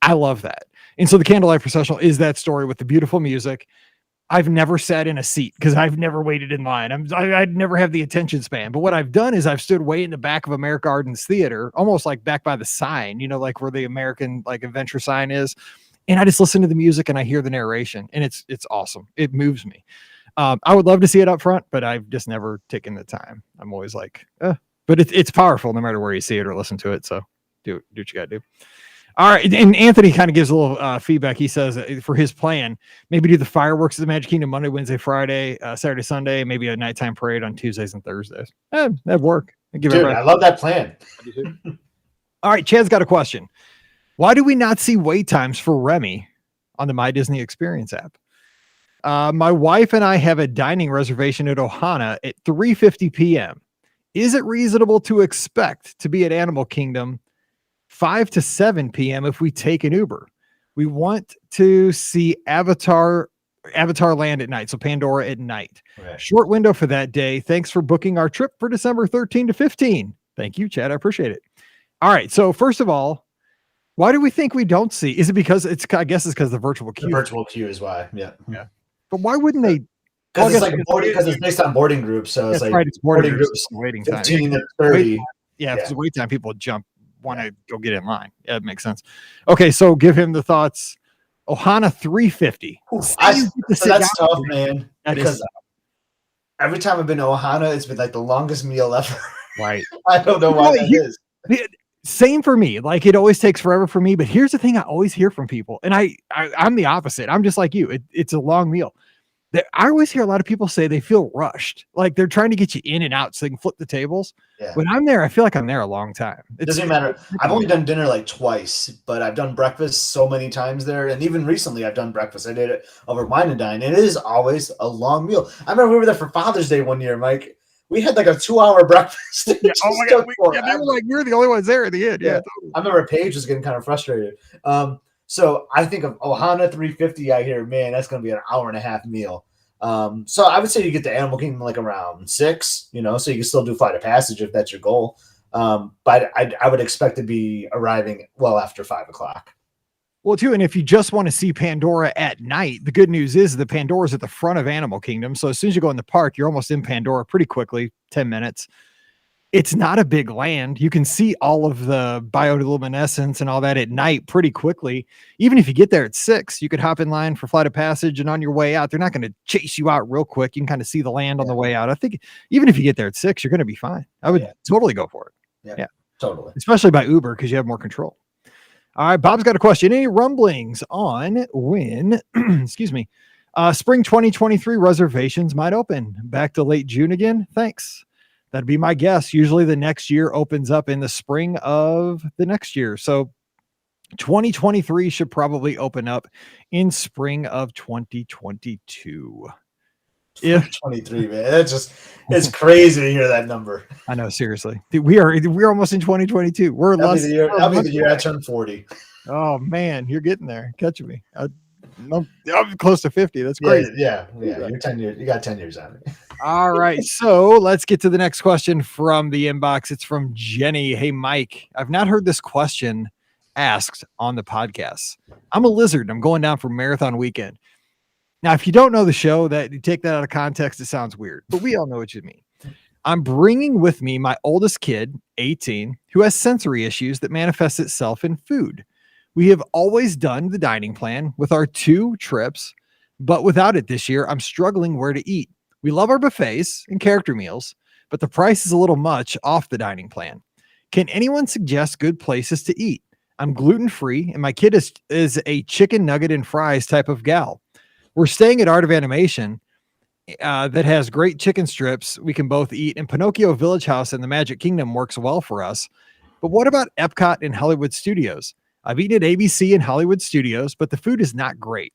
I love that. And so the Candlelight Processional is that story with the beautiful music. I've never sat in a seat because I've never waited in line. I'd never have the attention span. But what I've done is I've stood way in the back of America Gardens Theater, almost like back by the sign, like where the American Adventure sign is. And I just listen to the music and I hear the narration, and it's awesome. It moves me. I would love to see it up front, but I've just never taken the time. I'm always like, but it's powerful no matter where you see it or listen to it. So do what you got to do. All right. And Anthony kind of gives a little feedback. He says for his plan, maybe do the fireworks at the Magic Kingdom Monday, Wednesday, Friday, Saturday, Sunday, maybe a nighttime parade on Tuesdays and Thursdays. That'd work. Dude, I love that plan. All right. Chad's got a question. Why do we not see wait times for Remy on the My Disney Experience app? My wife and I have a dining reservation at Ohana at 3:50 p.m. Is it reasonable to expect to be at Animal Kingdom 5 to 7 p.m. if we take an Uber? We want to see Avatar Land at night, so Pandora at night. Right. Short window for that day. Thanks for booking our trip for December 13 to 15. Thank you, Chad. I appreciate it. All right. So first of all, Why do we think we don't see? Is it because I guess it's because the virtual The queue. virtual queue is why. Yeah. But why wouldn't they? Because Well, I it's guess like because it's based on boarding groups. So it's That's like right. It's boarding boarding groups. groups, Waiting time. 15 to Wait 30. time. Yeah, if Yeah. it's wait time, people want to go get in line. Yeah, that makes sense. Okay, so give him the thoughts. Ohana 350. Ooh, Say I- you get to So sit that's down tough, with it. man. That is Because every time I've been to Ohana, it's been like the longest meal ever. right. I don't know why that is. Same for me. Like it always takes forever for me. But here's the thing: I always hear from people, and I'm the opposite. I'm just like you. It's a long meal. I always hear a lot of people say they feel rushed, like they're trying to get you in and out so they can flip the tables. Yeah. When I'm there, I feel like I'm there a long time. It doesn't matter. I've only done dinner like twice, but I've done breakfast so many times there. And even recently, I've done breakfast. I did it over Wine and Dine, and it is always a long meal. I remember we were there for Father's Day one year, Mike. We had like a 2-hour breakfast. It Yeah, oh just my took God. They forever. were like, we're the only ones there at the end. Yeah. I remember Paige was getting kind of frustrated. So I think of Ohana 350. I hear, man, that's going to be an hour and a half meal. So I would say you get to Animal Kingdom like around 6, so you can still do Flight of Passage if that's your goal. But I would expect to be arriving well after 5 o'clock. Well, too, and if you just want to see Pandora at night, the good news is the Pandora's at the front of Animal Kingdom. So as soon as you go in the park, you're almost in Pandora pretty quickly, 10 minutes. It's not a big land. You can see all of the bioluminescence and all that at night pretty quickly. Even if you get there at 6, you could hop in line for Flight of Passage, and on your way out, they're not going to chase you out real quick. You can kind of see the land on the way out. I think even if you get there at 6, you're going to be fine. I would totally go for it. Yeah, totally. Especially by Uber because you have more control. All right, Bob's got a question. Any rumblings on when, excuse me, spring 2023 reservations might open? Back to late June again? Thanks. That'd be my guess. Usually the next year opens up in the spring of the next year. So 2023 should probably open up in spring of 2022. If 23, man, it's crazy to hear that number. I know, seriously, we're almost in 2022. We're That'll less. be the year I turn 40. Oh man, you're getting there, catching me. I'm close to 50. That's crazy. Yeah. You're 10 years. You got 10 years on it. All right, so let's get to the next question from the inbox. It's from Jenny. Hey, Mike, I've not heard this question asked on the podcast. I'm a lizard. I'm going down for marathon weekend. Now, if you don't know the show, that you take that out of context, it sounds weird, but we all know what you mean. I'm bringing with me my oldest kid, 18, who has sensory issues that manifests itself in food. We have always done the dining plan with our 2 trips, but without it this year, I'm struggling where to eat. We love our buffets and character meals, but the price is a little much off the dining plan. Can anyone suggest good places to eat? I'm gluten-free, and my kid is a chicken nugget and fries type of gal. We're staying at Art of Animation that has great chicken strips we can both eat, and Pinocchio Village House and the Magic Kingdom works well for us. But what about Epcot and Hollywood Studios? I've eaten at ABC and Hollywood Studios, but the food is not great.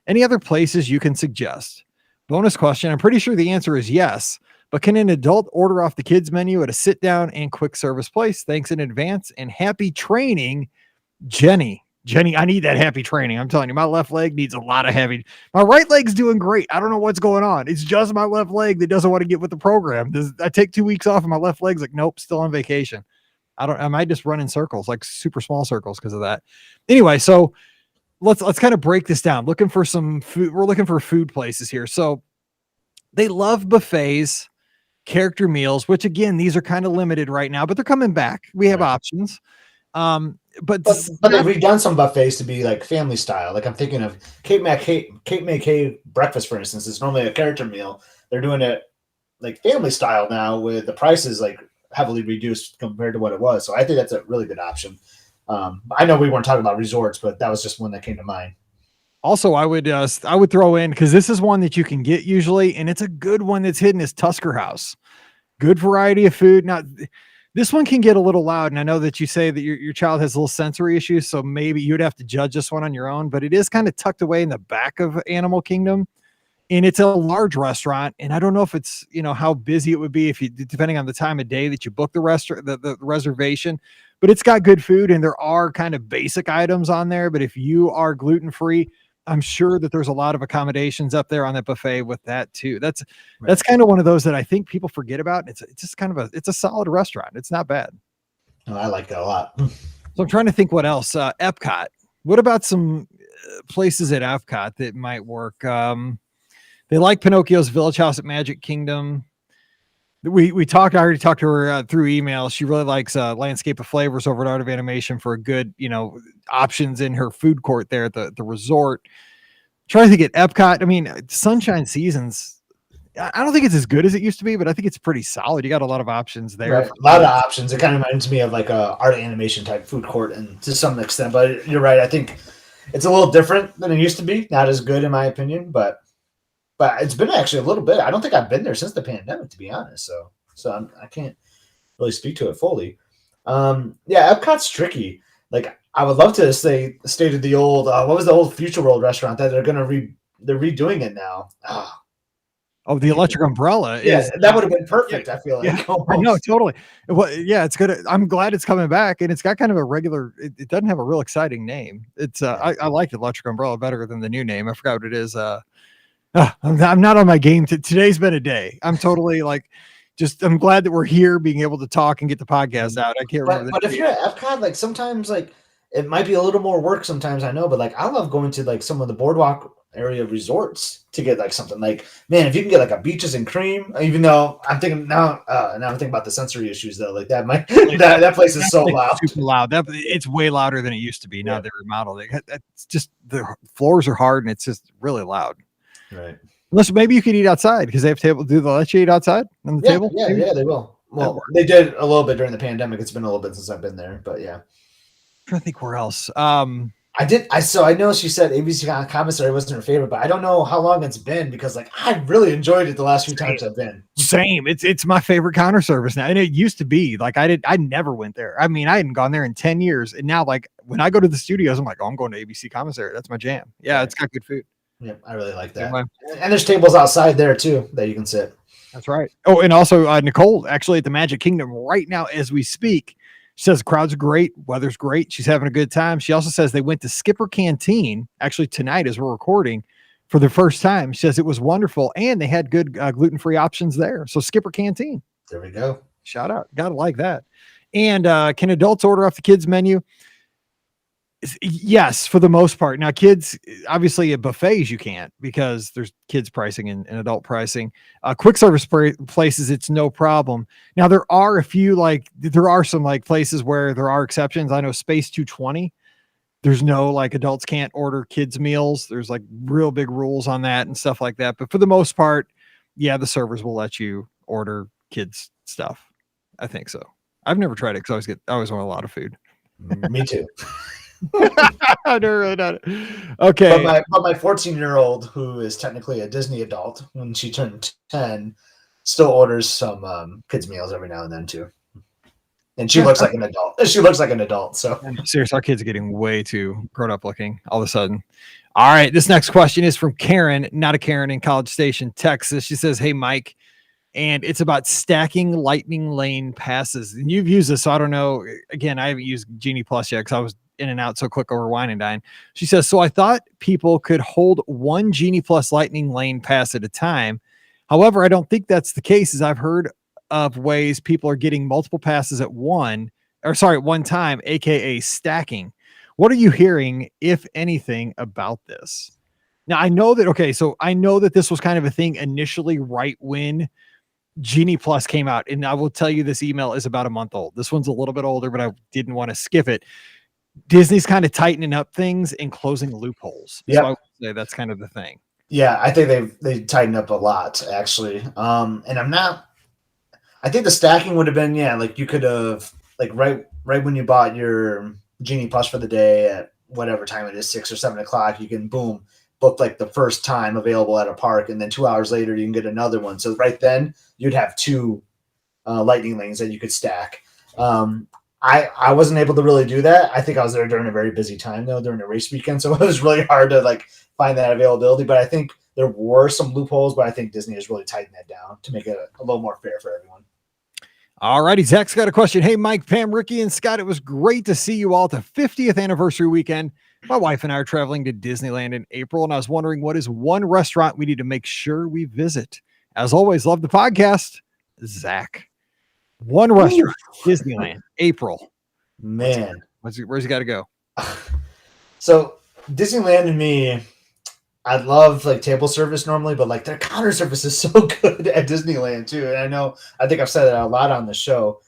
Any other places you can suggest? Bonus question. I'm pretty sure the answer is yes, but can an adult order off the kids menu at a sit down and quick service place? Thanks in advance and happy training, Jenny. Jenny, I need that happy training. I'm telling you, my left leg needs a lot of heavy. My right leg's doing great. I don't know what's going on. It's just my left leg that doesn't want to get with the program. I take 2 weeks off and my left leg's like, nope, still on vacation. I might just run in circles, like super small circles because of that. Anyway, so let's kind of break this down. Looking for some food. We're looking for food places here. So they love buffets, character meals, which again, these are kind of limited right now, but they're coming back. We have options. But they've done some buffets to be like family style. Like I'm thinking of Cape May Cave breakfast, for instance. It's normally a character meal. They're doing it like family style now with the prices like heavily reduced compared to what it was. So I think that's a really good option. I know we weren't talking about resorts, but that was just one that came to mind. Also, I would throw in, because this is one that you can get usually, and it's a good one that's hidden, is Tusker House. Good variety of food. Now, this one can get a little loud, and I know that you say that your child has little sensory issues, so maybe you'd have to judge this one on your own, but it is kind of tucked away in the back of Animal Kingdom, and it's a large restaurant, and I don't know if it's, how busy it would be if you, depending on the time of day that you book the restaurant, the reservation, but it's got good food, and there are kind of basic items on there, but if you are gluten-free, I'm sure that there's a lot of accommodations up there on that buffet with that too. That's kind of one of those that I think people forget about. It's just kind of it's a solid restaurant. It's not bad. Oh, I like that a lot. So I'm trying to think what else. Epcot. What about some places at Epcot that might work? They like Pinocchio's Village House at Magic Kingdom. We talked. I already talked to her through email. She really likes Landscape of Flavors over at Art of Animation for a good, options in her food court there at the resort. Trying to think at Epcot. I mean, Sunshine Seasons. I don't think it's as good as it used to be, but I think it's pretty solid. You got a lot of options there. Right. A lot of options. It kind of reminds me of like a art animation type food court, and to some extent. But you're right. I think it's a little different than it used to be. Not as good in my opinion, but it's been actually a little bit. I don't think I've been there since the pandemic, to be honest. So I can't really speak to it fully. Yeah, Epcot's tricky. Like I would love to stay at the old. What was the old Future World restaurant that they're redoing it now? Oh, the Electric Umbrella. Yeah, that would have been perfect. I feel like. Yeah, I know, totally. Well, yeah, it's good. I'm glad it's coming back, and it's got kind of a regular. It doesn't have a real exciting name. It's I like Electric Umbrella better than the new name. I forgot what it is. I'm not on my game. Today's been a day. I'm totally like, I'm glad that we're here, being able to talk and get the podcast out. I can't remember. But if you're at Epcot, like sometimes like it might be a little more work. Sometimes I know, but like I love going to like some of the boardwalk area resorts to get like something like, man, if you can get like a beaches and cream, even though I'm thinking now I'm thinking about the sensory issues though, like that might that place is so loud. Super loud. It's way louder than it used to be. Now they're remodeling. It's just the floors are hard and it's just really loud. Right. Unless maybe you could eat outside because they have table. Do they let you eat outside on the table? Yeah, they will. Well, they did a little bit during the pandemic. It's been a little bit since I've been there, but yeah. I'm trying to think where else. I know she said ABC Commissary wasn't her favorite, but I don't know how long it's been because like I really enjoyed it the last few times I've been. Same. It's my favorite counter service now. And it used to be like I never went there. I mean, I hadn't gone there in 10 years. And now like when I go to the studios, I'm like, oh, I'm going to ABC Commissary. That's my jam. Yeah, it's got good food. Yeah, I really like that. And there's tables outside there too that you can sit. That's right. Oh, and also Nicole actually at the Magic Kingdom right now as we speak. She says the crowds are great, weather's great. She's having a good time. She also says they went to Skipper Canteen actually tonight as we're recording for the first time. She says it was wonderful and they had good gluten-free options there. So Skipper Canteen. There we go. Shout out. Gotta like that. And can adults order off the kids menu? Yes, for the most part. Now, kids, obviously at buffets, you can't because there's kids pricing and adult pricing. Quick service places, it's no problem. Now, there are some like places where there are exceptions. I know Space 220. There's no like adults can't order kids meals. There's like real big rules on that and stuff like that. But for the most part, yeah, the servers will let you order kids stuff. I think so. I've never tried it because I always want a lot of food. Me too. I never really done it. Okay. But my 14-year-old, who is technically a Disney adult, when she turned 10, still orders some kids meals every now and then too. And she looks like an adult. She looks like an adult. So seriously, our kids are getting way too grown up looking all of a sudden. All right. This next question is from Karen, not a Karen in College Station, Texas. She says, hey, Mike. And it's about stacking lightning lane passes. And you've used this, so I don't know. Again, I haven't used Genie Plus yet because I was in and out so quick over Wine and Dine. She says, so I thought people could hold one Genie Plus lightning lane pass at a time. However, I don't think that's the case, as I've heard of ways people are getting multiple passes at one time, aka stacking. What are you hearing, if anything, about this? Now, I know that this was kind of a thing initially right when Genie Plus came out, and I will tell you this email is about a month old. This one's a little bit older, but I didn't want to skip it. Disney's kind of tightening up things and closing loopholes. Yeah, so I would say that's kind of the thing. Yeah, I think they tightened up a lot actually. And I think the stacking would have been like you could have like right when you bought your Genie Plus for the day at whatever time it is, 6 or 7 o'clock, you can book like the first time available at a park, and then 2 hours later you can get another one. So right then you'd have 2 lightning lanes that you could stack. I wasn't able to really do that. I think I was there during a very busy time though, during the race weekend. So it was really hard to like find that availability, but I think there were some loopholes, but I think Disney has really tightened that down to make it a little more fair for everyone. All righty. Zach's got a question. Hey, Mike, Pam, Ricky, and Scott, it was great to see you all at the 50th anniversary weekend. My wife and I are traveling to Disneyland in April, and I was wondering what is one restaurant we need to make sure we visit. As always, love the podcast. Zach. One restaurant, Disneyland, April. Man, Where's he got to go? So Disneyland to me, I love like table service normally, but like their counter service is so good at Disneyland too. And I think I've said that a lot on the show.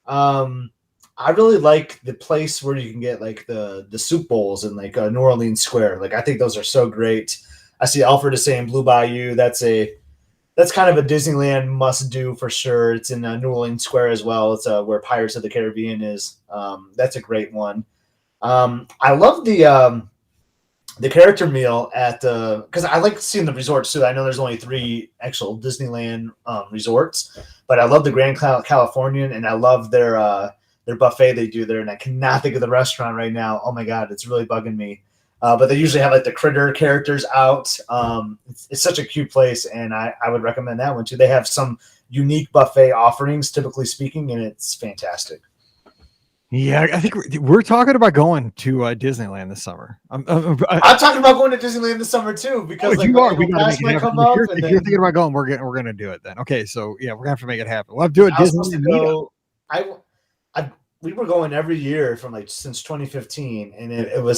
I really like the place where you can get like the soup bowls in like New Orleans Square. Like I think those are so great. I see Alfred is saying Blue Bayou. That's kind of a Disneyland must do for sure. It's in New Orleans Square as well. It's where Pirates of the Caribbean is. That's a great one. I love the character meal at because I like seeing the resorts too. I know there's only 3 actual Disneyland resorts, but I love the Grand Californian, and I love their buffet they do there. And I cannot think of the restaurant right now. Oh my god, it's really bugging me. But they usually have like the critter characters out. It's such a cute place, and I would recommend that one too. They have some unique buffet offerings, typically speaking, and it's fantastic. Yeah, I think we're talking about going to Disneyland this summer. I'm talking about going to Disneyland this summer too, because like, you are. We gotta make it might happen. come up. If you're thinking about going, we're gonna do it then. Okay, so yeah, we're gonna have to make it happen. We'll have to do it. Disneyland. We were going every year from like since 2015, and we're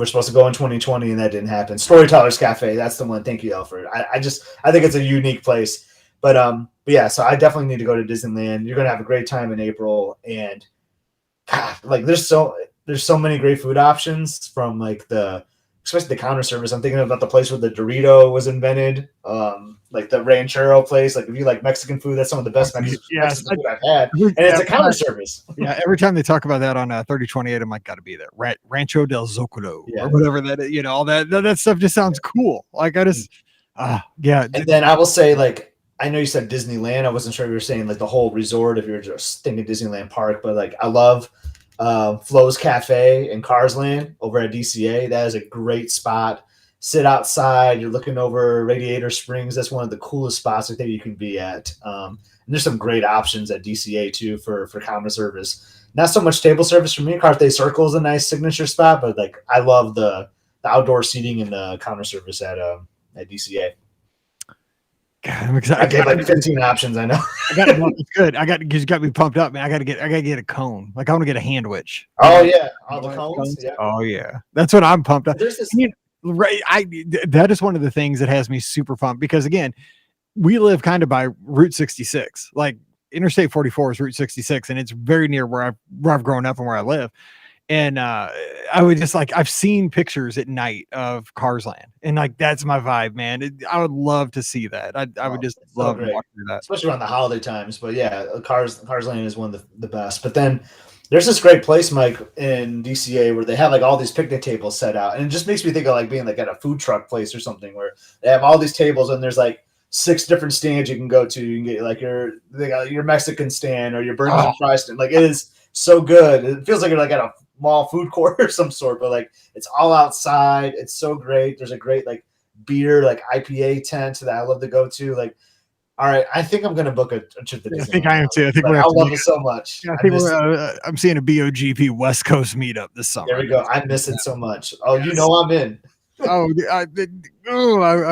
supposed to go in 2020, and that didn't happen. Storytellers Cafe, that's the one. Thank you, Alfred. I think it's a unique place, but yeah. So I definitely need to go to Disneyland. You're gonna have a great time in April, and God, like there's so many great food options from like especially the counter service. I'm thinking about the place where the Dorito was invented, like the Ranchero place. Like if you like Mexican food, that's some of the best Mexican food I've had, and it's a counter service. Yeah, every time they talk about that on 3028, I'm like, got to be there. Rancho del Zocalo, or whatever that is. All that stuff just sounds cool. Like I just, yeah. And then I will say, like, I know you said Disneyland. I wasn't sure if you were saying like the whole resort, if you're just thinking Disneyland Park, but like I love Flo's Cafe in Carsland over at DCA. That is a great spot. Sit outside. You're looking over Radiator Springs. That's one of the coolest spots I think you can be at. And there's some great options at DCA too for counter service. Not so much table service for me. Carthay Circle is a nice signature spot, but like I love the outdoor seating and the counter service at DCA. God, I'm excited. I gave like 15 options. I know. It's good. You got me pumped up, man. I gotta get a cone. Like I want to get a handwich. Oh yeah, all the cones. Yeah. Oh yeah, that's what I'm pumped up. There's this. Right, that is one of the things that has me super pumped because again, we live kind of by Route 66. Like Interstate 44 is Route 66, and it's very near where I've grown up and where I live. And I would just like I've seen pictures at night of Carsland, and like that's my vibe, man. I would love to see that. I would just love to walk through that, especially around the holiday times. But yeah, Carsland is one of the best. But then there's this great place, Mike, in DCA where they have like all these picnic tables set out, and it just makes me think of like being like at a food truck place or something where they have all these tables and there's like 6 different stands you can go to. You can get like they got your Mexican stand or your burgers and fries stand. Like it is so good. It feels like you're like at a mall food court or some sort, but like it's all outside. It's so great. There's a great like beer, like IPA tent that I love to go to. Like, all right, I think I'm gonna book a trip to Disneyland. I think I am too. I think I love it so much. Yeah, I think I'm seeing a BOGP West Coast meetup this summer. There we go. I miss it so much. Oh, yes. You know I'm in. I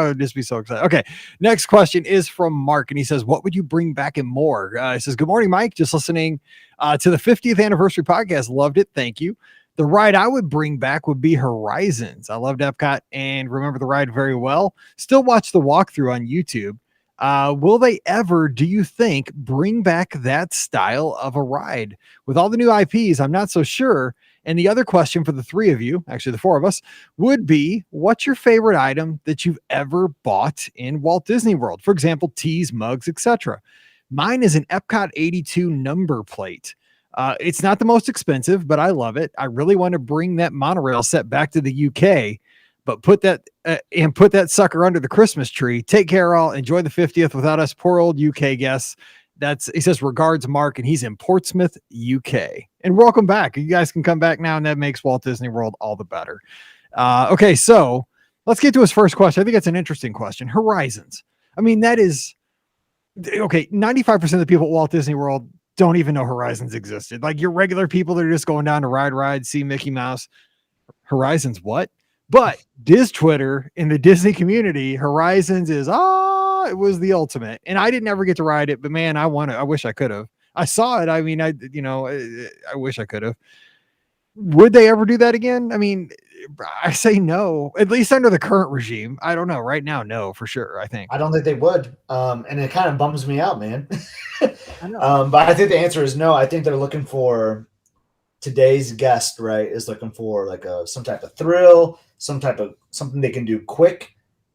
would just be so excited. Okay, next question is from Mark, and he says, "What would you bring back and more?" He says, "Good morning, Mike. Just listening to the 50th anniversary podcast. Loved it. Thank you. The ride I would bring back would be Horizons. I loved Epcot and remember the ride very well. Still watch the walkthrough on YouTube. Will they ever, do you think, bring back that style of a ride? With all the new IPs, I'm not so sure." And the other question for the 3 of you, actually the 4 of us, would be, what's your favorite item that you've ever bought in Walt Disney World? For example, teas, mugs, etc. Mine is an Epcot 82 number plate. It's not the most expensive, but I love it. I really want to bring that monorail set back to the UK, but put that sucker under the Christmas tree. Take care, all. Enjoy the 50th without us poor old UK guests. He says, regards, Mark, and he's in Portsmouth, UK. And welcome back. You guys can come back now, and that makes Walt Disney World all the better. Okay, so let's get to his first question. I think that's an interesting question. Horizons. I mean, that is okay. 95% of the people at Walt Disney World don't even know Horizons existed. Like your regular people that are just going down to ride, see Mickey Mouse. Horizons, what? But Diz Twitter in the Disney community, Horizons is it was the ultimate. And I didn't ever get to ride it, but man, I wish I could have. I saw it. I mean, I wish I could have. would they ever do that again? I mean, I say no, at least under the current regime. I don't know. Right now, no, for sure. I think. I don't think they would. And it kind of bums me out, man. I know. But I think the answer is no. I think they're looking for today's guest, right? Is looking for like some type of thrill, some type of something they can do quick.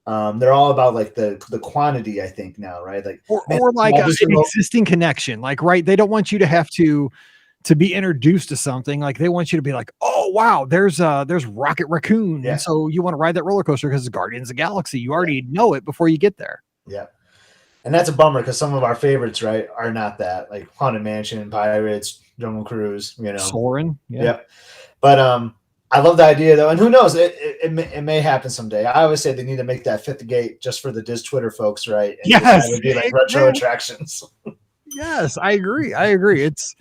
They're all about like the quantity, I think now, right? Like Or like an existing connection, like, right. They don't want you to have to be introduced to something. Like they want you to be like, oh wow, there's Rocket Raccoon. Yeah. And so you want to ride that roller coaster because it's Guardians of the Galaxy. You already know it before you get there. Yeah. And that's a bummer because some of our favorites, right, are not that. Like Haunted Mansion, Pirates, Jungle Cruise, Soarin'. Yeah. But I love the idea though, and who knows? It may happen someday. I always say they need to make that Fifth Gate just for the Diz Twitter folks, right? And yes, it would be like retro attractions. Yes, I agree. It's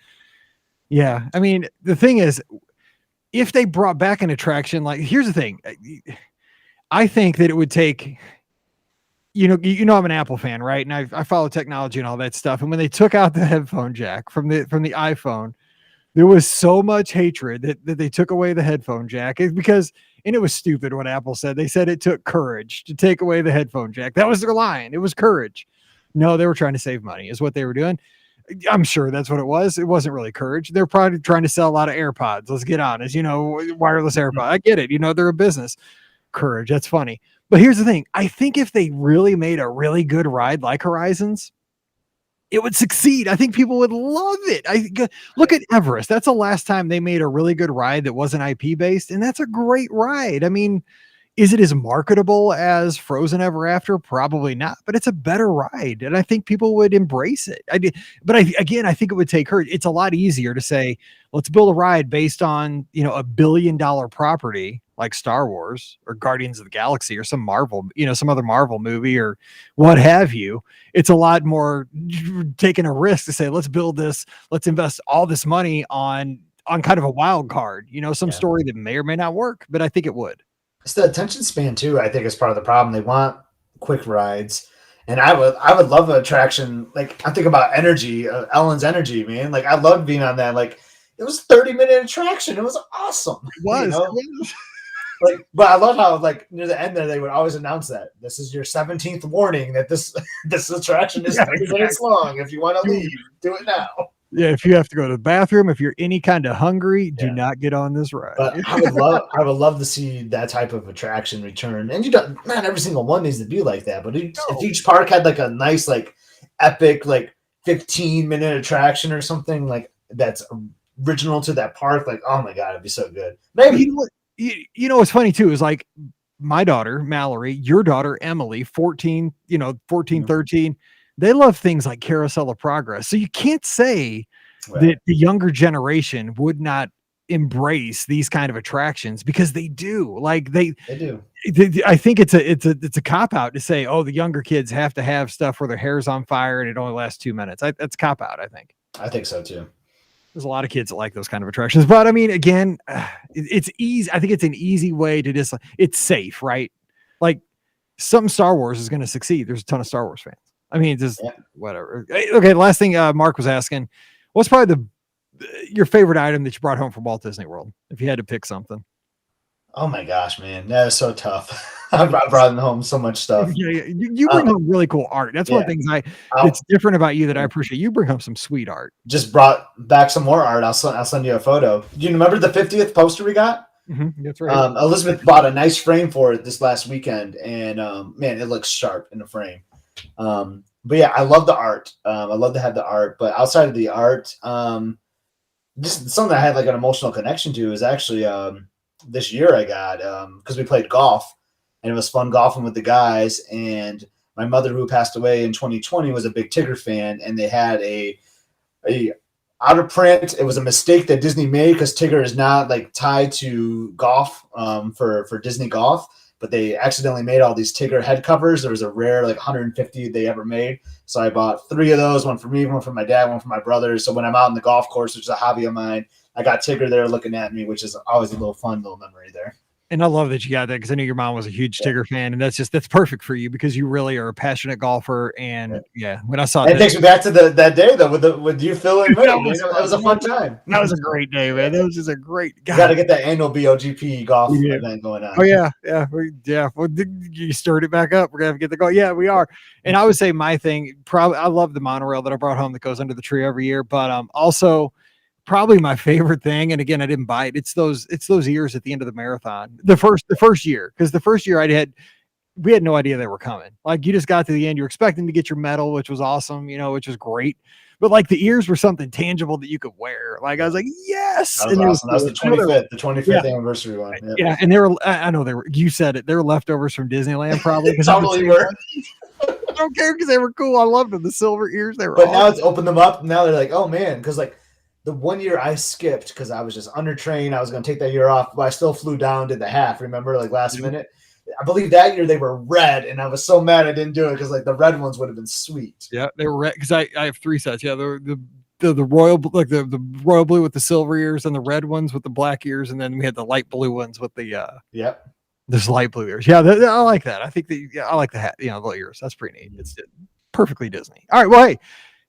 I mean, the thing is, if they brought back an attraction, like here's the thing, I think that it would take. I'm an Apple fan, right? And I follow technology and all that stuff. And when they took out the headphone jack from the iPhone, there was so much hatred that they took away the headphone jack because it was stupid what Apple said. They said it took courage to take away the headphone jack. That was their line. It was courage. No, they were trying to save money is what they were doing. I'm sure that's what it was. It wasn't really courage. They're probably trying to sell a lot of AirPods. Let's get honest, wireless AirPods. I get it. They're a business. Courage. That's funny. But here's the thing. I think if they really made a really good ride like Horizons, it would succeed. I think people would love it. Look at Everest. That's the last time they made a really good ride that wasn't IP based. And that's a great ride. I mean, is it as marketable as Frozen Ever After? Probably not, but it's a better ride. And I think people would embrace it. I think it would take courage. It's a lot easier to say, let's build a ride based on, $1 billion property like Star Wars or Guardians of the Galaxy or some Marvel, some other Marvel movie or what have you. It's a lot more taking a risk to say, let's build this, let's invest all this money on kind of a wild card, some story that may or may not work, but I think it would. It's the attention span too, I think, is part of the problem. They want quick rides. And I would love an attraction. Like I'm thinking about Energy, Ellen's Energy, man. Like I loved being on that. Like it was a 30-minute attraction. It was awesome. It was. But I love how like near the end there they would always announce that this is your 17th warning that this attraction is 30 minutes long. If you want to leave, do it now. Yeah, if you have to go to the bathroom, if you're any kind of hungry, do not get on this ride. But I would love to see that type of attraction return. And not every single one needs to be like that, but if each park had like a nice like epic like 15-minute attraction or something like that's original to that park, like oh my god, it'd be so good. Maybe. What's funny too is like my daughter, Mallory, your daughter, Emily, 14, 13, they love things like Carousel of Progress. So you can't say that the younger generation would not embrace these kind of attractions because they do. Like they do. I think it's a cop out to say, oh, the younger kids have to have stuff where their hair's on fire and it only lasts 2 minutes. That's cop out, I think. I think so too. There's a lot of kids that like those kind of attractions, but I mean, again, it's easy. I think it's an easy way to just, it's safe, right? Like some Star Wars is going to succeed. There's a ton of Star Wars fans. I mean, just whatever. Okay. Last thing Mark was asking, what's probably your favorite item that you brought home from Walt Disney World? If you had to pick something. Oh my gosh, man. That is so tough. I brought home so much stuff. Yeah. You bring home really cool art. That's one of the things it's different about you that I appreciate. You bring home some sweet art. Just brought back some more art. I'll send you a photo. Do you remember the 50th poster we got? Mm-hmm, that's right. Elizabeth bought a nice frame for it this last weekend, and man, it looks sharp in the frame. But yeah, I love the art. I love to have the art. But outside of the art, just something I had like an emotional connection to is actually this year I got because we played golf and it was fun golfing with the guys. And my mother, who passed away in 2020, was a big Tigger fan, and they had a out of print. It was a mistake that Disney made because Tigger is not like tied to golf for Disney Golf, but they accidentally made all these Tigger head covers. There was a rare like 150 they ever made. So I bought 3 of those, one for me, one for my dad, one for my brother. So when I'm out in the golf course, which is a hobby of mine, I got Tigger there looking at me, which is always a little fun little memory there. And I love that you got that because I knew your mom was a huge Tigger fan, and that's perfect for you because you really are a passionate golfer. And when I saw And it that, takes me back to that day though with you, Phil, and me. That It was was a fun time. that was a great day, man. That was just a great. You got to get that annual BOGP golf We do. event going on. Oh yeah. Well, you stirred it back up. We're gonna have to get the goal. Yeah, we are. And I would say my thing, probably, I love the monorail that I brought home that goes under the tree every year. But also, probably my favorite thing, and again, I didn't buy it. It's those ears at the end of the marathon. The first year, because the first year we had no idea they were coming. Like, you just got to the end, you're expecting to get your medal, which was awesome, which was great. But like, the ears were something tangible that you could wear. Like, I was like, yes. That was awesome. That was the 25th anniversary one. Yeah. Yeah, and I know they were. You said it. They were leftovers from Disneyland, probably. Totally were. I don't care because they were cool. I loved them. The silver ears, they were. But awesome. now it's opened them up. Now they're like, oh man, because like the 1 year I skipped because I was just undertrained. I was going to take that year off, but I still flew down, did the half. Remember, like last minute. I believe that year they were red, and I was so mad I didn't do it because like the red ones would have been sweet. Yeah, they were red because I have 3 sets. Yeah, the royal, like the royal blue with the silver ears, and the red ones with the black ears, and then we had the light blue ones with the this light blue ears. Yeah, I like that. I think I like the hat. The ears. That's pretty neat. It's perfectly Disney. All right, well, hey,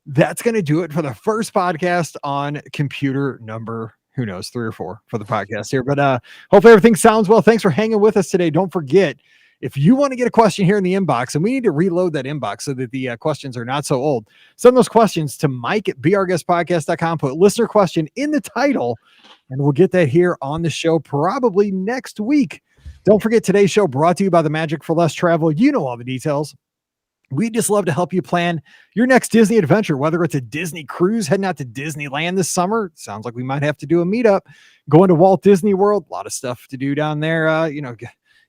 that's gonna do it for the first podcast on computer number, who knows, 3 or 4 for the podcast here. But hopefully everything sounds well. Thanks for hanging with us today. Don't forget, if you want to get a question here in the inbox, and we need to reload that inbox so that the questions are not so old, send those questions to mike@beourguestpodcast.com. Put listener question in the title, and we'll get that here on the show probably next week. Don't forget, today's show brought to you by the Magic for Less Travel. You know all the details. We just love to help you plan your next Disney adventure, whether it's a Disney cruise, heading out to Disneyland this summer. Sounds like we might have to do a meetup. Going to Walt Disney World, a lot of stuff to do down there.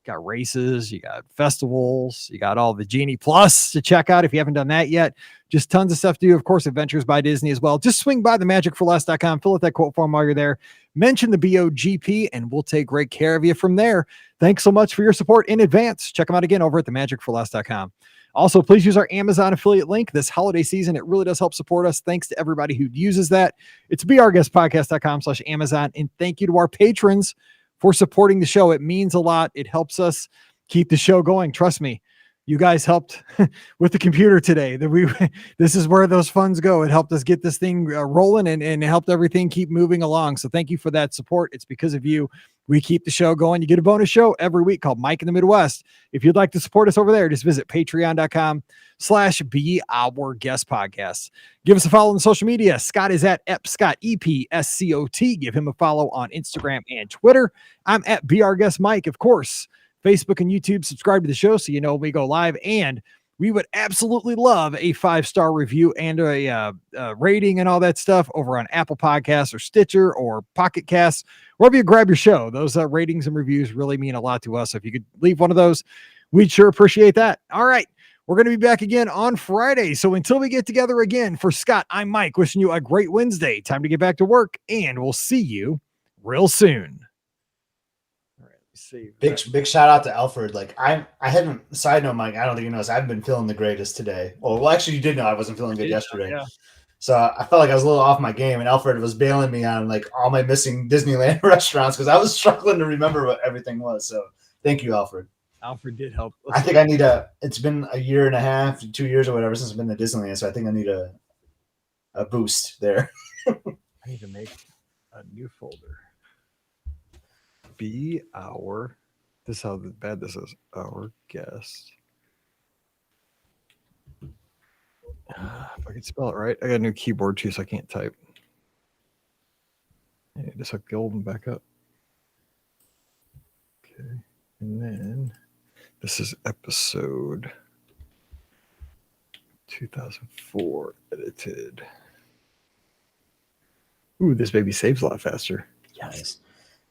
Got races, you got festivals, you got all the Genie Plus to check out if you haven't done that yet. Just tons of stuff to do. Of course, Adventures by Disney as well. Just swing by themagicforless.com, fill out that quote form while you're there. Mention the BOGP, and we'll take great care of you from there. Thanks so much for your support in advance. Check them out again over at themagicforless.com. Also, please use our Amazon affiliate link this holiday season. It really does help support us. Thanks to everybody who uses that. It's beourguestpodcast.com/Amazon. And thank you to our patrons for supporting the show. It means a lot. It helps us keep the show going. Trust me, you guys helped with the computer today. This is where those funds go. It helped us get this thing rolling and helped everything keep moving along. So thank you for that support. It's because of you we keep the show going. You get a bonus show every week called Mike in the Midwest. If you'd like to support us over there, just visit patreon.com/beourguestpodcast. Give us a follow on social media. Scott is at epscott, EPSCOT. Give him a follow on Instagram and Twitter. I'm at beourguestmike, of course. Facebook and YouTube, subscribe to the show so you know when we go live. And we would absolutely love a 5-star review and a rating and all that stuff over on Apple Podcasts or Stitcher or Pocket Casts, wherever you grab your show. Those ratings and reviews really mean a lot to us. So if you could leave one of those, we'd sure appreciate that. All right. We're going to be back again on Friday. So until we get together again, for Scott, I'm Mike, wishing you a great Wednesday. Time to get back to work, and we'll see you real soon. Big shout out to Alfred. Like I haven't, side note, Mike, I don't think you know this, I haven't been feeling the greatest today. Well, actually you did know I wasn't feeling good yesterday. Yeah. So I felt like I was a little off my game, and Alfred was bailing me on like all my missing Disneyland restaurants because I was struggling to remember what everything was. So thank you, Alfred. Alfred did help. I think I need it's been a year and a half, 2 years or whatever since I've been to Disneyland. So I think I need a boost there. I need to make a new folder. This is how bad this is. Our guest. If I can spell it right. I got a new keyboard too, so I can't type. Yeah, just hook the old one back up. Okay. And then this is episode 2004 edited. Ooh, this baby saves a lot faster. Yes.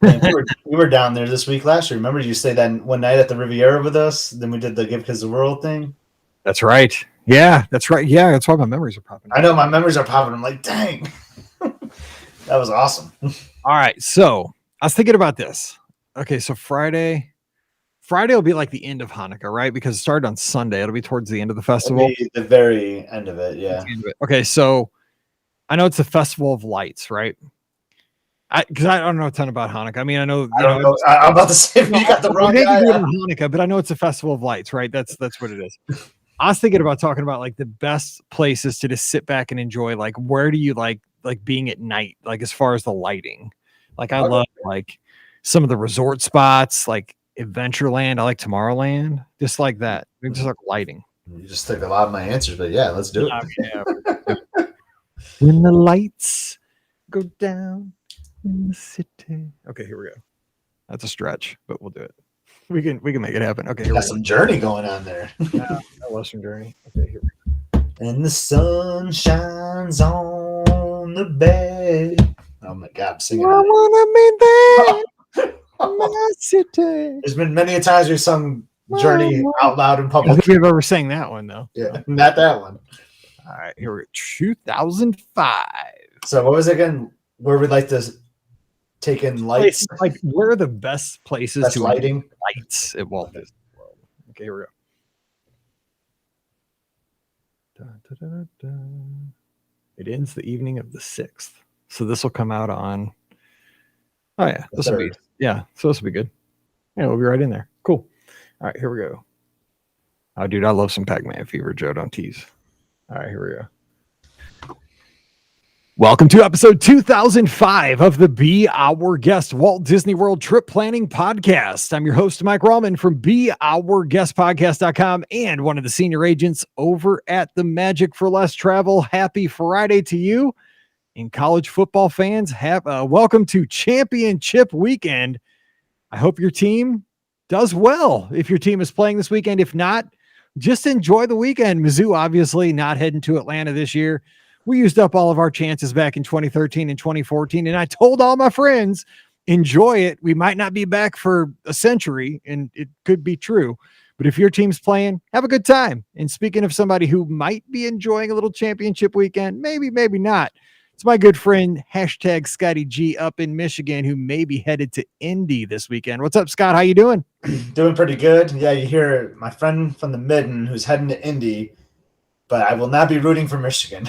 We were down there this week last year. Remember, you stayed that one night at the Riviera with us. Then we did the Give Kids the World thing. That's right. Yeah, that's right. Yeah, that's why my memories are popping. I know my memories are popping. I'm like, dang, that was awesome. All right, so I was thinking about this. Okay, so Friday will be like the end of Hanukkah, right? Because it started on Sunday. It'll be towards the end of the festival. It'll be the very end of it. Yeah. Okay, so I know it's the Festival of Lights, right? Because I don't know a ton about Hanukkah. I mean, I know, I don't know. I'm about to say you got the wrong they can do it guy. on Hanukkah, but I know it's a festival of lights, right? That's what it is. I was thinking about talking about like the best places to just sit back and enjoy. Like, where do you like being at night? Like, as far as the lighting, like I love like some of the resort spots, like Adventureland. I like Tomorrowland, just like that. Just like lighting. You just took a lot of my answers, but yeah, let's do it. I mean, yeah. When the lights go down in the city. Okay, here we go. That's a stretch, but we'll do it. We can make it happen. Okay, You here we got go. some Journey going on there. I love some Journey. Okay, here we go. And the sun shines on the bay. Oh my God, I'm singing. I wanna be there, my city. There's been many a times we've sung Journey out loud in I don't public. think we've ever sang that one though. Yeah, not that one. All right, here we go. 2005. So what was it again? Where we'd like to take in lights, Like, where are the best places best to lighting? lights at Walt Disney World? Okay, here we go. Dun, dun, dun, dun. It ends the evening of the 6th. So this will come out on. Oh, yeah. The This will be. 3rd. Yeah. So this will be good. Yeah, we'll be right in there. Cool. All right, here we go. Oh, dude, I love some Pac-Man Fever, Joe. Don't tease. All right, here we go. Welcome to episode 2005 of the Be Our Guest Walt Disney World Trip Planning Podcast. I'm your host, Mike Rallman from BeOurGuestPodcast.com and one of the senior agents over at the Magic for Less Travel. Happy Friday to you. And college football fans, welcome to Championship Weekend. I hope your team does well if your team is playing this weekend. If not, just enjoy the weekend. Mizzou obviously not heading to Atlanta this year. We used up all of our chances back in 2013 and 2014, and I told all my friends, enjoy it. We might not be back for a century, and it could be true. But if your team's playing, have a good time. And speaking of somebody who might be enjoying a little championship weekend, maybe not. It's my good friend, hashtag Scotty G up in Michigan, who may be headed to Indy this weekend. What's up, Scott? How you doing? Doing pretty good. Yeah, you hear my friend from the Midden who's heading to Indy, but I will not be rooting for Michigan.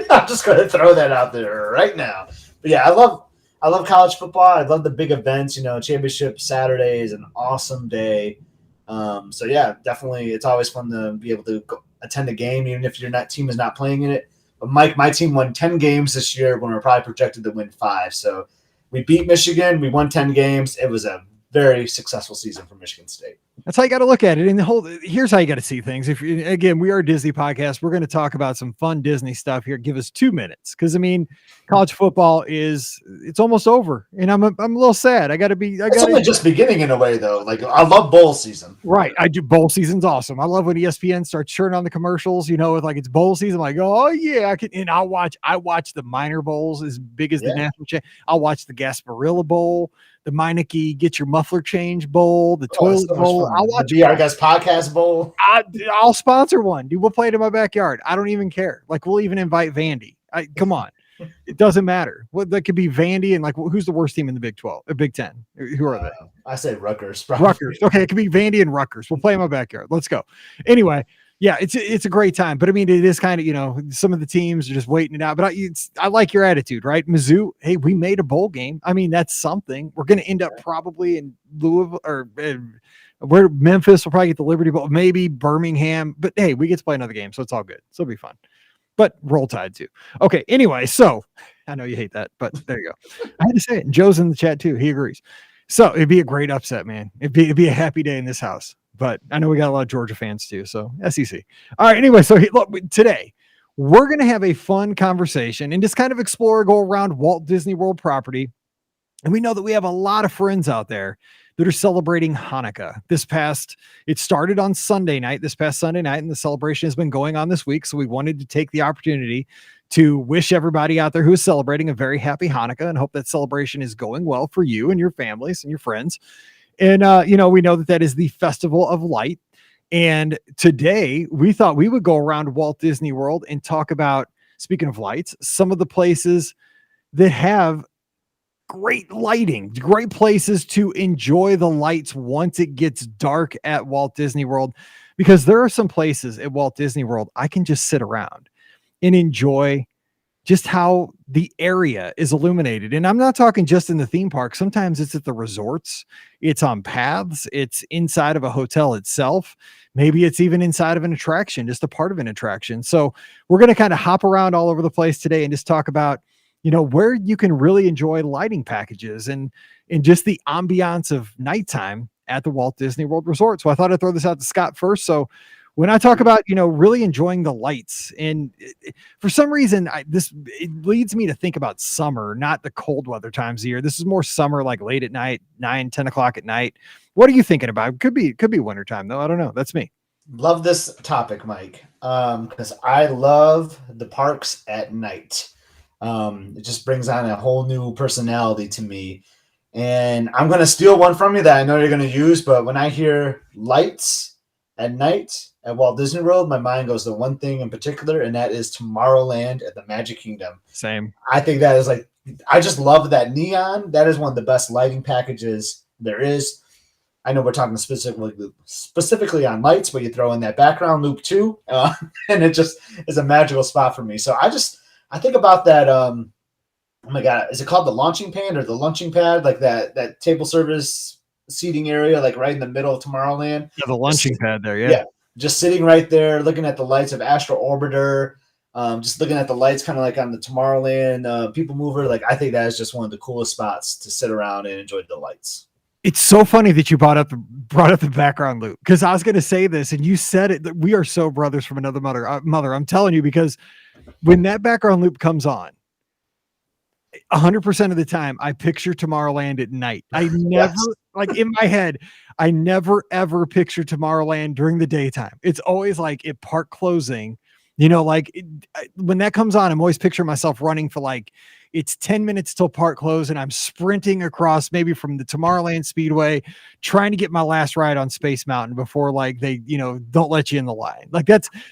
I'm just going to throw that out there right now. But yeah, I love college football. I love the big events. You know, Championship Saturday is an awesome day. So yeah, definitely, it's always fun to be able to attend a game, even if your team is not playing in it. But Mike, my team won 10 games this year when we're probably projected to win 5. So we beat Michigan. We won 10 games. It was a very successful season for Michigan State. That's how you got to look at it. And here's how you got to see things. Again, we are a Disney podcast. We're going to talk about some fun Disney stuff here. Give us 2 minutes. Cause I mean, college football it's almost over and I'm a little sad. It's only just beginning in a way though. Like I love bowl season. Right. I do. Bowl season's awesome. I love when ESPN starts turning on the commercials, with like it's bowl season. I'm like, oh yeah, I watch the minor bowls as big as the national chain. I'll watch the Gasparilla Bowl, the Meineke Get Your Muffler Change Bowl, the Toilet Bowl. I'll watch the Be Our Guest Podcast Bowl. I'll sponsor one, dude. We'll play it in my backyard. I don't even care. Like we'll even invite Vandy. Come on. It doesn't matter. That could be Vandy and who's the worst team in the Big 12 or Big 10? Who are they? I say Rutgers. Probably. Rutgers. Okay, it could be Vandy and Rutgers. We'll play in my backyard. Let's go. Anyway, yeah, it's a great time. But I mean, it is kind of some of the teams are just waiting it out. But I like your attitude, right? Mizzou. Hey, we made a bowl game. I mean, that's something. We're going to end up probably in Louisville or where Memphis will probably get the Liberty Bowl, maybe Birmingham. But hey, we get to play another game, so it's all good. So it'll be fun. But roll tide too. Okay. Anyway, so I know you hate that, but there you go. I had to say it. Joe's in the chat too. He agrees. So it'd be a great upset, man. It'd be a happy day in this house. But I know we got a lot of Georgia fans too. So SEC. All right. Anyway, so look, today we're going to have a fun conversation and just kind of go around Walt Disney World property. And we know that we have a lot of friends out there that are celebrating Hanukkah. It started on Sunday night, this past Sunday night, and the celebration has been going on this week. So we wanted to take the opportunity to wish everybody out there who is celebrating a very happy Hanukkah and hope that celebration is going well for you and your families and your friends. And, we know that is the Festival of Light. And today we thought we would go around Walt Disney World and talk about, speaking of lights, some of the places that have great lighting, great places to enjoy the lights once it gets dark at Walt Disney World, because there are some places at Walt Disney World I can just sit around and enjoy just how the area is illuminated. And I'm not talking just in the theme park. Sometimes it's at the resorts, it's on paths, it's inside of a hotel itself. Maybe it's even inside of an attraction, just a part of an attraction. So we're going to kind of hop around all over the place today and just talk about, where you can really enjoy lighting packages and just the ambiance of nighttime at the Walt Disney World Resort. So I thought I'd throw this out to Scott first. So when I talk about, really enjoying the lights, and for some reason, it leads me to think about summer, not the cold weather times of year. This is more summer, like late at night, 9-10 o'clock at night. What are you thinking about? Could be wintertime though. I don't know. That's me. Love this topic, Mike, because I love the parks at night. It just brings on a whole new personality to me. And I'm going to steal one from you that I know you're going to use, but when I hear lights at night at Walt Disney World, my mind goes to one thing in particular, and that is Tomorrowland at the Magic Kingdom. Same. I think that is I just love that neon. That is one of the best lighting packages there is. I know we're talking specifically on lights, but you throw in that background loop too, and it just is a magical spot for me. So I think about that. Oh my God, is it called the launching pad or the lunching pad? Like that table service seating area, like right in the middle of Tomorrowland. Yeah, the launching pad there. Yeah. Just sitting right there, looking at the lights of Astro Orbiter, just looking at the lights, kind of like on the Tomorrowland People Mover. Like I think that is just one of the coolest spots to sit around and enjoy the lights. It's so funny that you brought up the background loop, because I was going to say this and you said it, that we are so brothers from another mother. I'm telling you, because when that background loop comes on, 100% of the time I picture Tomorrowland at night. I never like in my head, I never ever picture Tomorrowland during the daytime. It's always like at park closing, when that comes on, I'm always picturing myself running for it's 10 minutes till park close, and I'm sprinting across maybe from the Tomorrowland Speedway, trying to get my last ride on Space Mountain before they, don't let you in the line.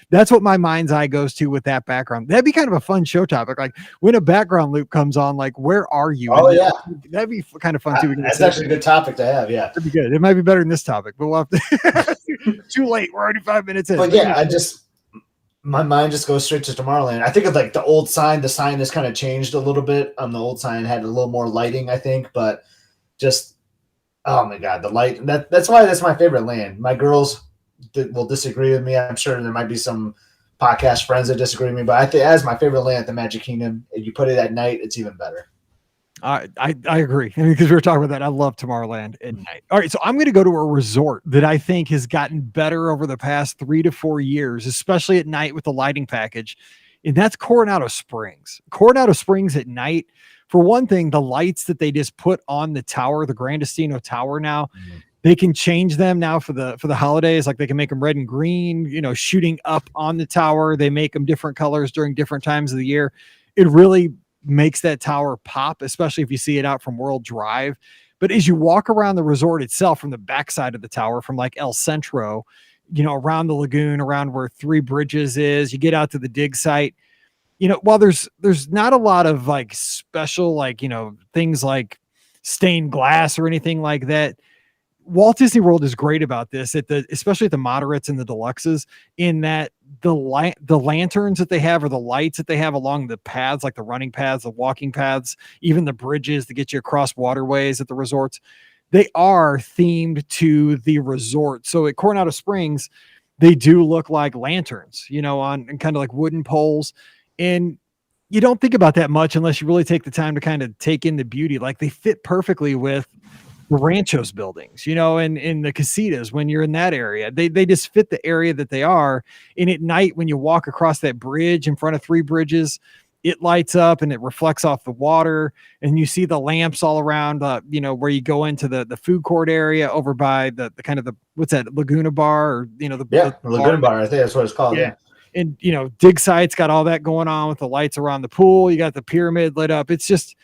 That's what my mind's eye goes to with that background. That'd be kind of a fun show topic. Like when a background loop comes on, where are you? Oh, yeah. That'd be kind of fun too. That's actually a good topic to have. Yeah. That'd be good. It might be better than this topic, but we'll have to too late. We're already 5 minutes in. But yeah, my mind just goes straight to Tomorrowland. I think of the old sign. The sign has kind of changed a little bit. The old sign had a little more lighting, I think, but just, oh my God, the light. That's why that's my favorite land. My girls will disagree with me. I'm sure there might be some podcast friends that disagree with me, but I think as my favorite land at the Magic Kingdom, if you put it at night, it's even better. I agree. Because we were talking about that. I love Tomorrowland at night. All right. So I'm going to go to a resort that I think has gotten better over the past 3 to 4 years, especially at night with the lighting package. And that's Coronado Springs. Coronado Springs at night. For one thing, the lights that they just put on the tower, the Grandestino Tower now, they can change them now for the holidays. Like they can make them red and green, shooting up on the tower. They make them different colors during different times of the year. It really makes that tower pop, especially if you see it out from World Drive. But as you walk around the resort itself, from the backside of the tower, from El Centro, around the lagoon, around where Three Bridges is, you get out to the dig site, while there's not a lot of special, things like stained glass or anything like that. Walt Disney World is great about this, especially at the moderates and the deluxes, in that the lanterns that they have, or the lights that they have along the paths, like the running paths, the walking paths, even the bridges to get you across waterways at the resorts, they are themed to the resort. So at Coronado Springs, they do look like lanterns, on kind of like wooden poles. And you don't think about that much unless you really take the time to kind of take in the beauty. They fit perfectly with the Ranchos buildings, and in the casitas, when you're in that area, they just fit the area that they are. And at night, when you walk across that bridge in front of Three Bridges, it lights up and it reflects off the water, and you see the lamps all around, where you go into the food court area over by the kind of what's that, Laguna Bar, or, the Laguna Bar. I think that's what it's called. Yeah. And, dig site's got all that going on with the lights around the pool. You got the pyramid lit up. It's just,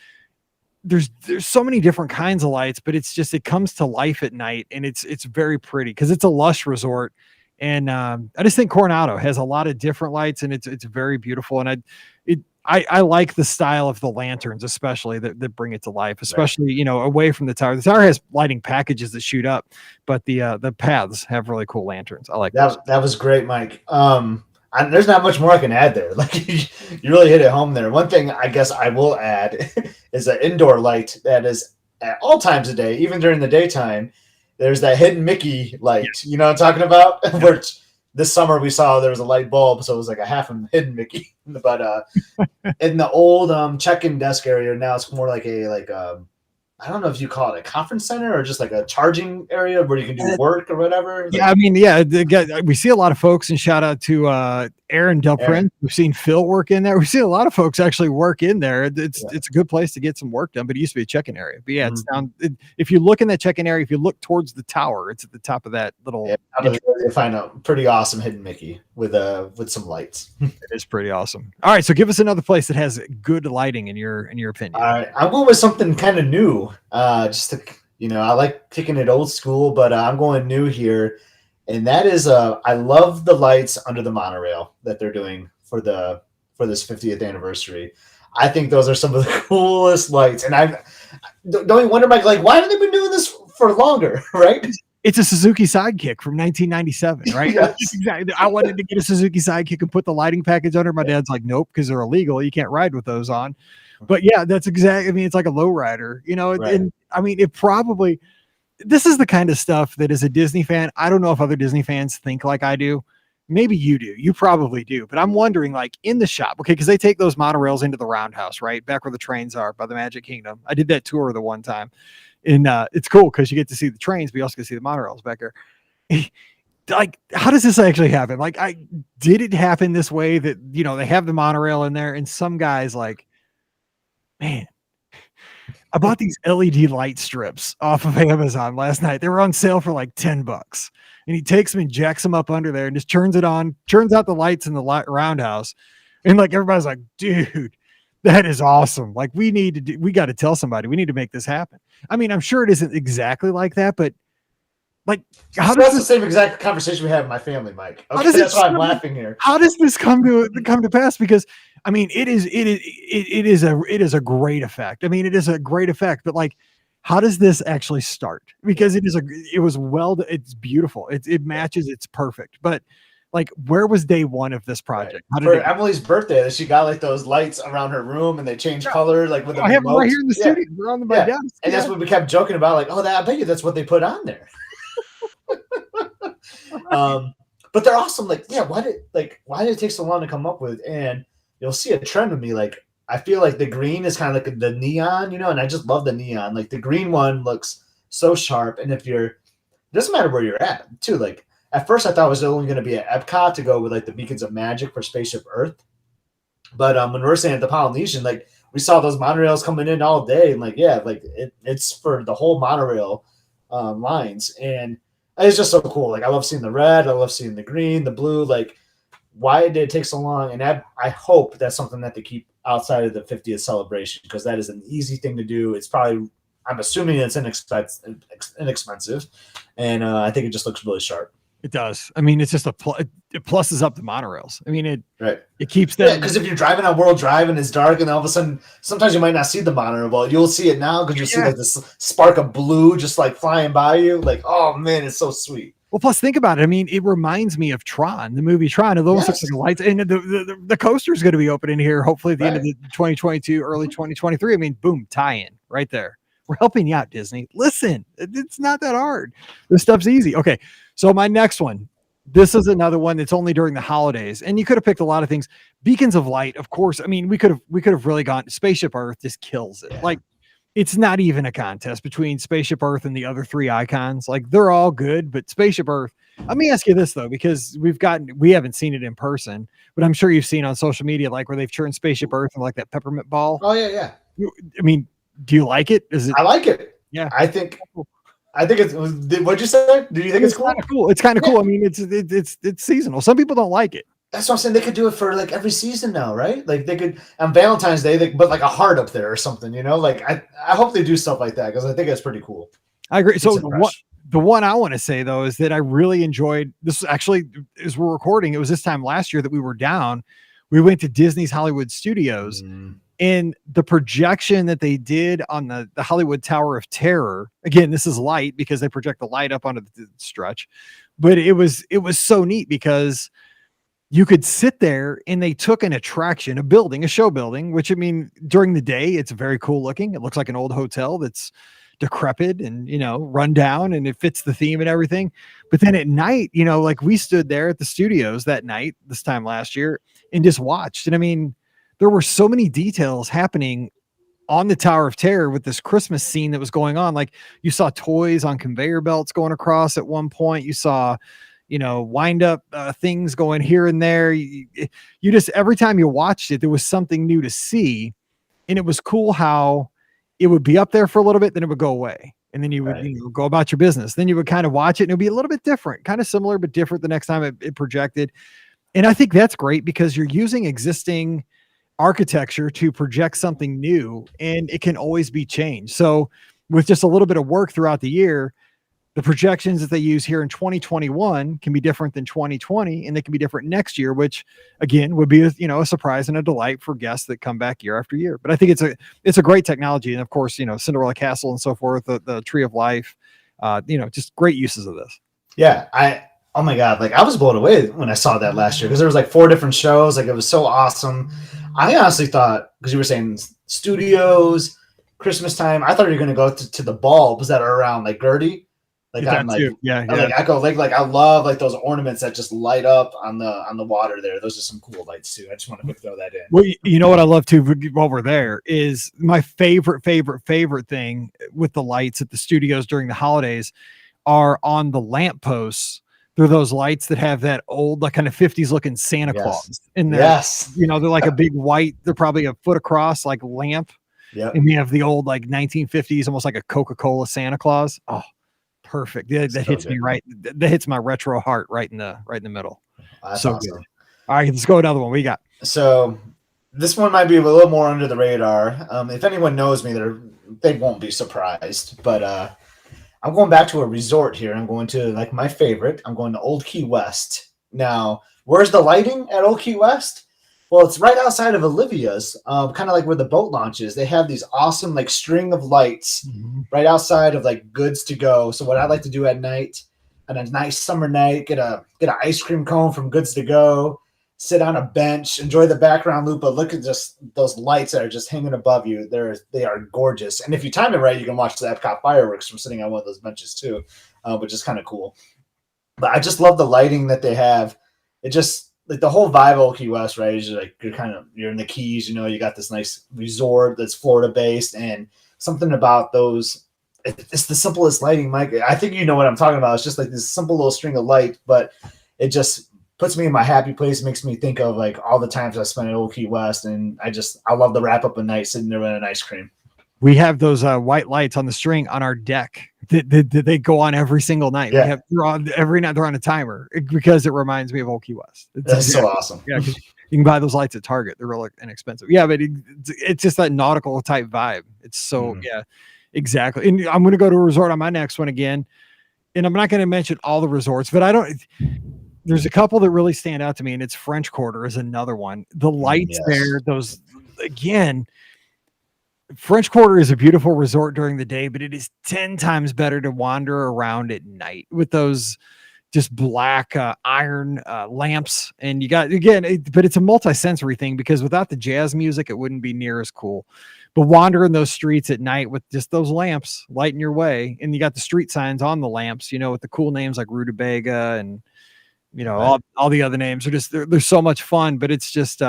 there's so many different kinds of lights, but it comes to life at night, and it's very pretty because it's a lush resort. And I just think Coronado has a lot of different lights, and it's very beautiful. And I like the style of the lanterns, especially that bring it to life, especially, away from the tower. The tower has lighting packages that shoot up, but the paths have really cool lanterns. I like that. That was great, Mike. there's not much more I can add there. Like you really hit it home there. One thing I guess I will add is an indoor light that is at all times of day, even during the daytime. There's that hidden Mickey light. You know what I'm talking about? Where this summer we saw there was a light bulb, so it was like a half a hidden Mickey. But in the old check-in desk area now, it's more like I don't know if you call it a conference center or just like a charging area where you can do work or whatever. Yeah, I mean, we see a lot of folks, and shout out to Aaron Del Prince. We've seen Phil work in there. We see a lot of folks actually work in there. It's a good place to get some work done, but it used to be a check-in area. But yeah, it's down. If you look in that check-in area, if you look towards the tower, it's at the top of that little. Yeah, you find a pretty awesome hidden Mickey with some lights. It is pretty awesome. All right, so give us another place that has good lighting in your opinion. All right, I'm going with something kind of new. Just to, I like kicking it old school, but I'm going new here. And that is, I love the lights under the monorail that they're doing for this 50th anniversary. I think those are some of the coolest lights. And I don't you wonder, Mike, like, why haven't they been doing this for longer, right? It's a Suzuki Sidekick from 1997, right? Yes. Exactly. I wanted to get a Suzuki Sidekick and put the lighting package under. My dad's like, nope, because they're illegal. You can't ride with those on. But yeah, that's exactly. I mean, it's like a lowrider, Right. And I mean, it probably. This is the kind of stuff that as a Disney fan, I don't know if other Disney fans think like I do. Maybe you do. You probably do. But I'm wondering, like, in the shop, okay, because they take those monorails into the roundhouse, right? Back where the trains are by the Magic Kingdom. I did that tour the one time. And it's cool because you get to see the trains, but you also get to see the monorails back there. Like, how does this actually happen? Like, did it happen this way that, they have the monorail in there and some guys like, man, I bought these LED light strips off of Amazon last night. They were on sale for like $10. And he takes them and jacks them up under there and just turns it on, turns out the lights in the roundhouse. And like, everybody's like, dude, that is awesome. Like, we got to tell somebody, we need to make this happen. I mean, I'm sure it isn't exactly like that, but like, That's the same exact conversation we have in my family, Mike. Okay, that's why I'm laughing here. How does this come to pass? Because I mean, it is a great effect. I mean, it is a great effect, but like, how does this actually start? Because it's beautiful. It matches. It's perfect. But like, where was day one of this project? Right. For Emily's birthday, she got like those lights around her room and they change color. Like with I have them right here in the studio. They're on my desk. And that's what we kept joking about. Like, I bet you that's what they put on there. But they're awesome. Like, why did it take so long to come up with? And you'll see a trend with me. Like, I feel like the green is kind of like the neon, and I just love the neon. Like the green one looks so sharp. And it doesn't matter where you're at too. Like at first I thought it was only going to be at Epcot to go with like the Beacons of Magic for Spaceship Earth. But when we were staying at the Polynesian, like we saw those monorails coming in all day. And like, it's for the whole monorail lines. And it's just so cool. Like I love seeing the red. I love seeing the green, the blue. Like, why did it take so long? And I hope that's something that they keep outside of the 50th celebration, because that is an easy thing to do. It's probably, I'm assuming it's inexpensive. And I think it just looks really sharp. It does. I mean, it's just it pluses up the monorails. I mean, it keeps them. Yeah, because if you're driving on World Drive and it's dark, and all of a sudden, sometimes you might not see the monorail, but you'll see it now because you see like this spark of blue just like flying by you. Like, oh man, it's so sweet. Well, plus think about it. I mean, it reminds me of Tron, the movie Tron. Of those looks like lights, and the coaster is going to be opening here hopefully at the end of the 2022, early 2023. I mean, boom, tie-in right there. We're helping you out, Disney. Listen, it's not that hard. This stuff's easy. Okay, so my next one. This is another one that's only during the holidays, and you could have picked a lot of things. Beacons of Light, of course. I mean, we could have really gone. Spaceship Earth just kills it. Like, it's not even a contest between Spaceship Earth and the other three icons. Like, they're all good, but Spaceship Earth. Let me ask you this though, because we haven't seen it in person, but I'm sure you've seen on social media, like where they've turned Spaceship Earth and like that peppermint ball. Oh yeah. I mean, do you like it? Is it? I like it. Yeah, I think it's. What'd you say? Do you think it's cool? Kind of cool. It's kind of cool. I mean, it's seasonal. Some people don't like it. That's what I'm saying. They could do it for like every season now, right? Like they could on Valentine's Day, they put like a heart up there or something. Like I hope they do stuff like that because I think that's pretty cool. I agree. So the one I want to say though is that I really enjoyed this. Actually, as we're recording, it was this time last year that we were down. We went to Disney's Hollywood Studios. And the projection that they did on the Hollywood Tower of Terror, again, this is light because they project the light up onto the stretch, but it was so neat because you could sit there and they took an attraction, a building, a show building, which I mean, during the day, it's very cool looking. It looks like an old hotel that's decrepit and, run down, and it fits the theme and everything. But then at night, like we stood there at the studios that night, this time last year, and just watched. And I mean, there were so many details happening on the Tower of Terror with this Christmas scene that was going on. Like you saw toys on conveyor belts going across at one point. You saw, wind up things going here and there. You just, every time you watched it, there was something new to see. And it was cool how it would be up there for a little bit, then it would go away. And then you would go about your business. Then you would kind of watch it and it would be a little bit different, kind of similar, but different the next time it projected. And I think that's great because you're using existing architecture to project something new, and it can always be changed. So with just a little bit of work throughout the year, the projections that they use here in 2021 can be different than 2020, and they can be different next year, which again would be a surprise and a delight for guests that come back year after year. But I think it's a great technology, and of course, Cinderella Castle and so forth, the Tree of Life, just great uses of this. Yeah, oh my God, like I was blown away when I saw that last year because there was like 4 different shows. Like it was so awesome. I honestly thought, because you were saying studios, Christmas time, I thought you were going to go to the bulbs that are around like Gertie. Like I'm like, like Echo Lake, like I love like those ornaments that just light up on the water there. Those are some cool lights too. I just want to throw that in. Well, you know what I love too while we're there is my favorite thing with the lights at the studios during the holidays are on the lampposts. They're those lights that have that old, like kind of 50s looking Santa Claus in there. Yes. They're like a big white, they're probably a foot across, like lamp. Yeah. And you have the old like 1950s, almost like a Coca-Cola Santa Claus. Oh, perfect. That hits me right. That hits my retro heart right in the middle. That's so awesome. Good. All right, let's go another one. We got. So this one might be a little more under the radar. If anyone knows me, they won't be surprised. But I'm going back to a resort here. I'm going to like my favorite. I'm going to Old Key West. Now, where's the lighting at Old Key West? Well, it's right outside of Olivia's, kind of like where the boat launch is. They have these awesome like string of lights right outside of like Goods to Go. So what I like to do at night, on a nice summer night, get an ice cream cone from Goods to Go, sit on a bench, enjoy the background loop, but look at just those lights that are just hanging above you. They are gorgeous. And if you time it right, you can watch the Epcot fireworks from sitting on one of those benches too, which is kind of cool. But I just love the lighting that they have. It just like the whole vibe of Old Key West, right? Is like you're in the Keys, you got this nice resort that's Florida based, and something about those. It's the simplest lighting, Mike. I think you know what I'm talking about. It's just like this simple little string of light, but it just puts me in my happy place. Makes me think of like all the times I spent at Old Key West, and I love the wrap up a night sitting there with an ice cream. We have those white lights on the string on our deck. They go on every single night. Yeah. They're on every night. They're on a timer because it reminds me of Old Key West. That's so awesome. Yeah, you can buy those lights at Target. They're really inexpensive. Yeah, but it's just that nautical type vibe. It's so yeah, exactly. And I'm going to go to a resort on my next one again, and I'm not going to mention all the resorts, but there's a couple that really stand out to me, and it's French Quarter is another one. The lights there, those again. French Quarter is a beautiful resort during the day, but it is 10 times better to wander around at night with those just black iron lamps. And you got, but it's a multi-sensory thing because without the jazz music, it wouldn't be near as cool. But wandering those streets at night with just those lamps lighting your way, and you got the street signs on the lamps, with the cool names like Rutabaga and, all the other names are just, they're so much fun, but it's just,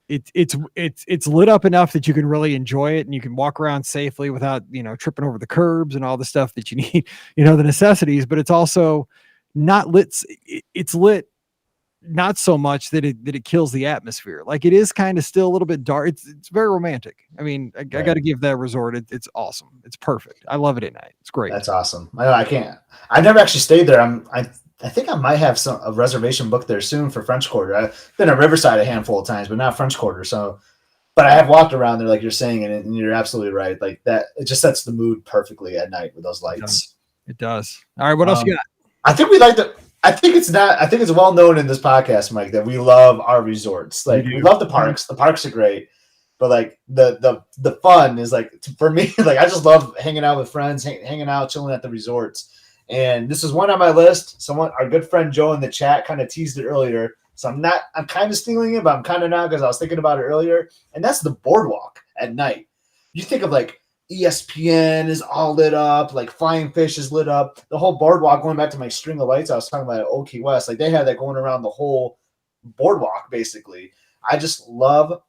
it's lit up enough that you can really enjoy it, and you can walk around safely without tripping over the curbs and all the stuff that you need, the necessities. But it's also not lit. It's lit not so much that it kills the atmosphere. Like it is kind of still a little bit dark. It's very romantic. I mean, I got to give that resort. It's awesome. It's perfect. I love it at night. It's great. That's awesome. I've never actually stayed there. I think I might have a reservation booked there soon for French Quarter. I've been at Riverside a handful of times, but not French Quarter. So, but I have walked around there, like you're saying, and you're absolutely right. Like that, it just sets the mood perfectly at night with those lights. It does. All right, what else you got? I think I think it's well known in this podcast, Mike, that we love our resorts. Like we love the parks. The parks are great, but like the fun is like for me. Like I just love hanging out with friends, hanging out, chilling at the resorts. And this is one on my list. Someone, our good friend Joe in the chat, kind of teased it earlier. So I'm kind of stealing it, but I'm kind of not because I was thinking about it earlier. And that's the boardwalk at night. You think of like ESPN is all lit up, like Flying Fish is lit up. The whole boardwalk, going back to my string of lights I was talking about at Old Key West, like they had that going around the whole boardwalk basically. I just love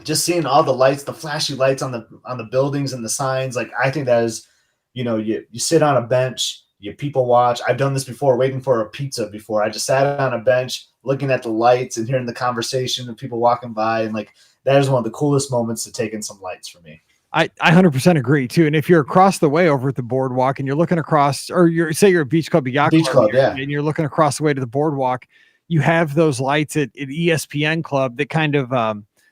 just seeing all the lights, the flashy lights on the buildings and the signs. Like I think that is, you sit on a bench, you people watch. I've done this before, waiting for a pizza before. I just sat on a bench looking at the lights and hearing the conversation of people walking by, and like that is one of the coolest moments to take in some lights for me. I 100% agree too. And if you're across the way over at the boardwalk and you're looking across, or you're a beach club, yacht club, yeah, and you're looking across the way to the boardwalk, you have those lights at ESPN Club that kind of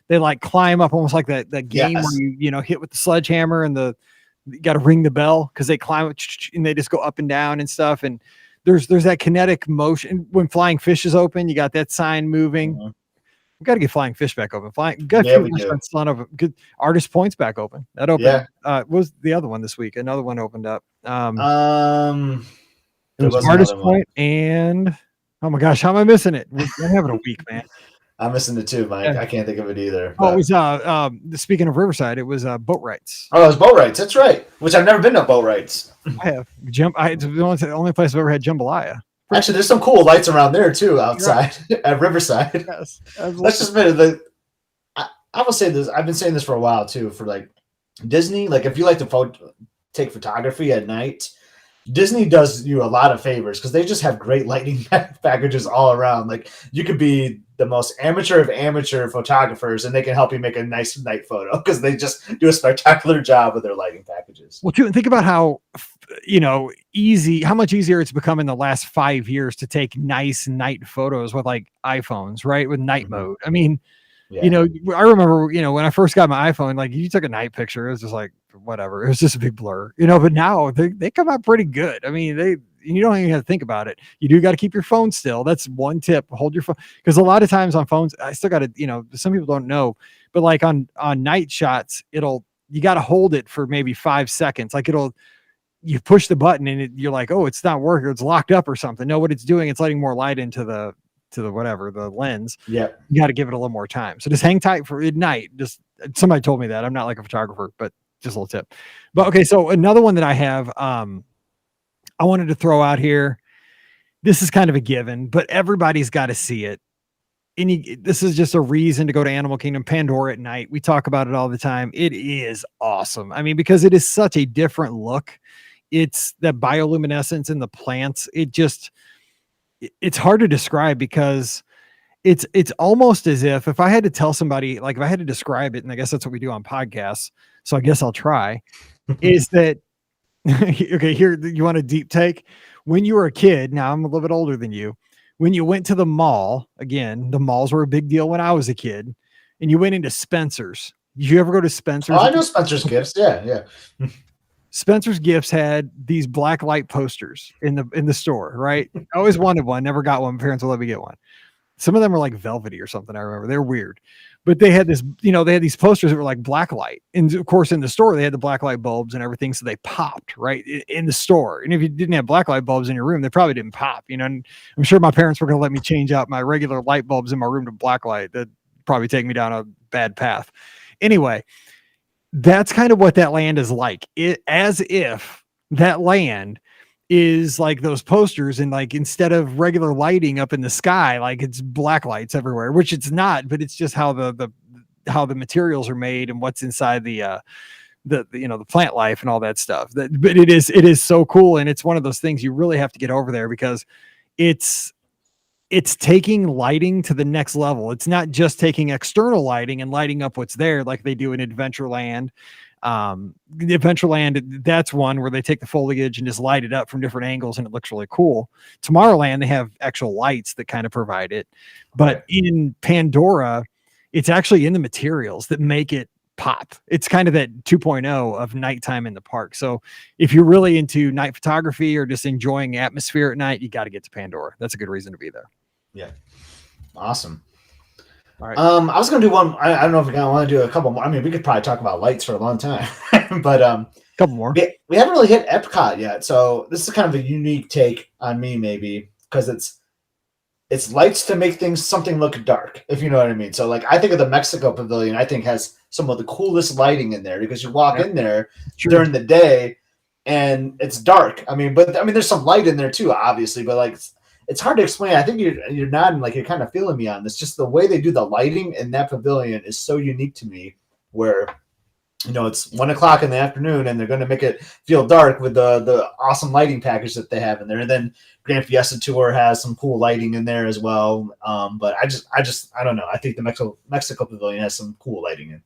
they like climb up almost like that game where you hit with the sledgehammer and you got to ring the bell because they climb and they just go up and down and stuff. And there's that kinetic motion when Flying Fish is open. You got that sign moving. Mm-hmm. We got to get Flying Fish back open. Son of a good Artist Point's back open. That opened. What was the other one this week? Another one opened up. It was Artist Point and oh my gosh, how am I missing it? We're having a week, man. I'm missing it too, Mike. I can't think of it either. But. Oh, it was speaking of Riverside, it was Boat Rights. Oh, it was Boat Rights. That's right. Which I've never been to Boat Rights. I have it's the only place I've ever had jambalaya. Actually, there's some cool lights around there too outside at Riverside. Yes. Let's just admit I will say this. I've been saying this for a while too. For like Disney, like if you like to take photography at night, Disney does you a lot of favors because they just have great lighting packages all around. Like you could be the most amateur of amateur photographers and they can help you make a nice night photo because they just do a spectacular job with their lighting packages. Well, think about how, how much easier it's become in the last 5 years to take nice night photos with like iPhones, right? With night mode. I mean, I remember, when I first got my iPhone, like you took a night picture, it was just like, whatever. It was just a big blur, but now they come out pretty good. I mean, you don't even have to think about it. You do got to keep your phone still. That's one tip. Hold your phone. Because a lot of times on phones, I still got to, some people don't know, but like on night shots, you got to hold it for maybe 5 seconds. Like you push the button and you're like, oh, it's not working. It's locked up or something. No, what it's doing, it's letting more light into the lens. Yeah. You got to give it a little more time. So just hang tight for at night. Just somebody told me that. I'm not like a photographer, but just a little tip. But okay. So another one that I have, I wanted to throw out here. This is kind of a given, but everybody's got to see it. This is just a reason to go to Animal Kingdom. Pandora at night. We talk about it all the time. It is awesome. I mean, because it is such a different look. It's the bioluminescence in the plants. It's hard to describe because it's almost as if I had to tell somebody, like if I had to describe it, and I guess that's what we do on podcasts. So I guess I'll try, is that, okay, here, you want a deep take? When you were a kid, now I'm a little bit older than you, when you went to the mall, again, the malls were a big deal when I was a kid, and you went into Spencer's. Did you ever go to Spencer's? Oh, I know Spencer's Gifts. Yeah. Spencer's Gifts had these black light posters in the store, right? I always wanted one, never got one. My parents would let me get one. Some of them were like velvety or something. I remember they're weird, but they had this, they had these posters that were like black light. And of course in the store, they had the black light bulbs and everything. So they popped right in the store. And if you didn't have black light bulbs in your room, they probably didn't pop, and I'm sure my parents were going to let me change out my regular light bulbs in my room to black light. That'd probably take me down a bad path. Anyway, that's kind of what that land is like. As if that land is like those posters, and like instead of regular lighting up in the sky, like it's black lights everywhere, which it's not, but it's just how the materials are made and what's inside the plant life and all that stuff. But it is so cool, and it's one of those things you really have to get over there because it's taking lighting to the next level. It's not just taking external lighting and lighting up what's there like they do in Adventureland. Adventureland, that's one where they take the foliage and just light it up from different angles and it looks really cool. Tomorrowland, they have actual lights that kind of provide it. But in Pandora, it's actually in the materials that make it pop. It's kind of that 2.0 of nighttime in the park. So if you're really into night photography or just enjoying atmosphere at night, you got to get to Pandora. That's a good reason to be there. Yeah. Awesome. All right. I was going to do one. I don't know if we want to do a couple more. I mean, we could probably talk about lights for a long time, but Couple more. We haven't really hit Epcot yet, so this is kind of a unique take on me, maybe because it's lights to make something look dark, if you know what I mean. So like I think of the Mexico Pavilion, I think has some of the coolest lighting in there because you walk in there during the day and it's dark. I mean, there's some light in there too, obviously, but like it's hard to explain. I think you're nodding like you're kind of feeling me on this. Just the way they do the lighting in that pavilion is so unique to me, where it's 1 o'clock in the afternoon and they're going to make it feel dark with the awesome lighting package that they have in there. And then Grand Fiesta Tour has some cool lighting in there as well. But I don't know. I think the Mexico Pavilion has some cool lighting in.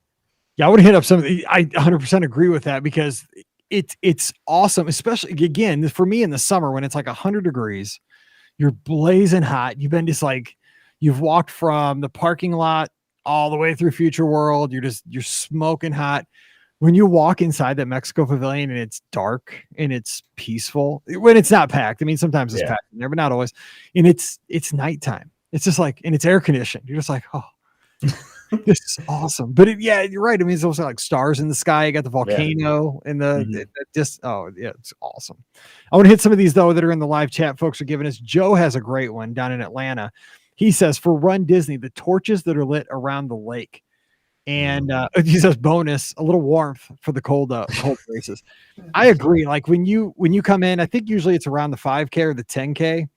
Yeah, I would hit up some of the, I 100% agree with that because it's awesome, especially again, for me in the summer when it's like 100 degrees, you're blazing hot. You've been just like, you've walked from the parking lot all the way through Future World. You're smoking hot. When you walk inside that Mexico Pavilion and it's dark and it's peaceful, when it's not packed, I mean, sometimes it's packed in there, but not always. And it's nighttime. It's just like, and it's air conditioned. You're just like, oh, this is awesome. But you're right. I mean, it's also like stars in the sky. You got the volcano and it's awesome. I want to hit some of these though that are in the live chat. Folks are giving us. Joe has a great one down in Atlanta. He says for Run Disney, the torches that are lit around the lake. And he says bonus, a little warmth for the cold races. I agree. Like when you come in, I think usually it's around the 5K or the 10K,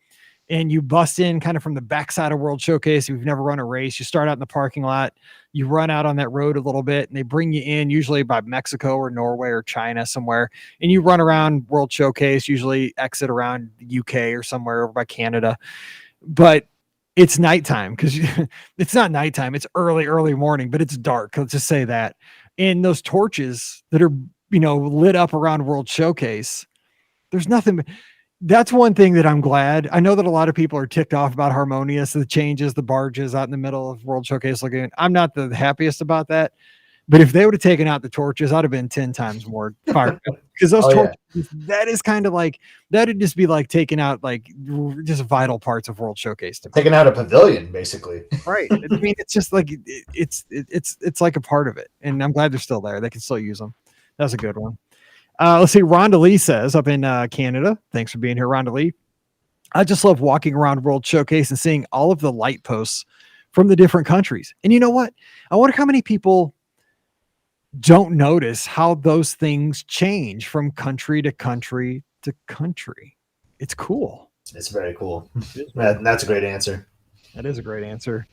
and you bust in kind of from the backside of World Showcase. If you've never run a race, you start out in the parking lot, you run out on that road a little bit, and they bring you in usually by Mexico or Norway or China somewhere, and you run around World Showcase, usually exit around the UK or somewhere over by Canada. But it's nighttime because it's not nighttime. It's early morning, but it's dark. Let's just say that. And those torches that are, lit up around World Showcase, there's nothing. That's one thing that I'm glad. I know that a lot of people are ticked off about Harmonious, the changes, the barges out in the middle of World Showcase Lagoon. I'm not the happiest about that. But if they would have taken out the torches, I'd have been 10 times more fired up. Because those torches, that is kind of like, that'd just be like taking out like just vital parts of World Showcase. Taking out a pavilion, basically. Right. I mean, it's just like, it's like a part of it. And I'm glad they're still there. They can still use them. That's a good one. Let's see. Rhonda Lee says up in Canada, thanks for being here, Rhonda Lee. I just love walking around World Showcase and seeing all of the light posts from the different countries. And you know what? I wonder how many people don't notice how those things change from country to country to country. It's cool. It's very cool. That's a great answer. That is a great answer.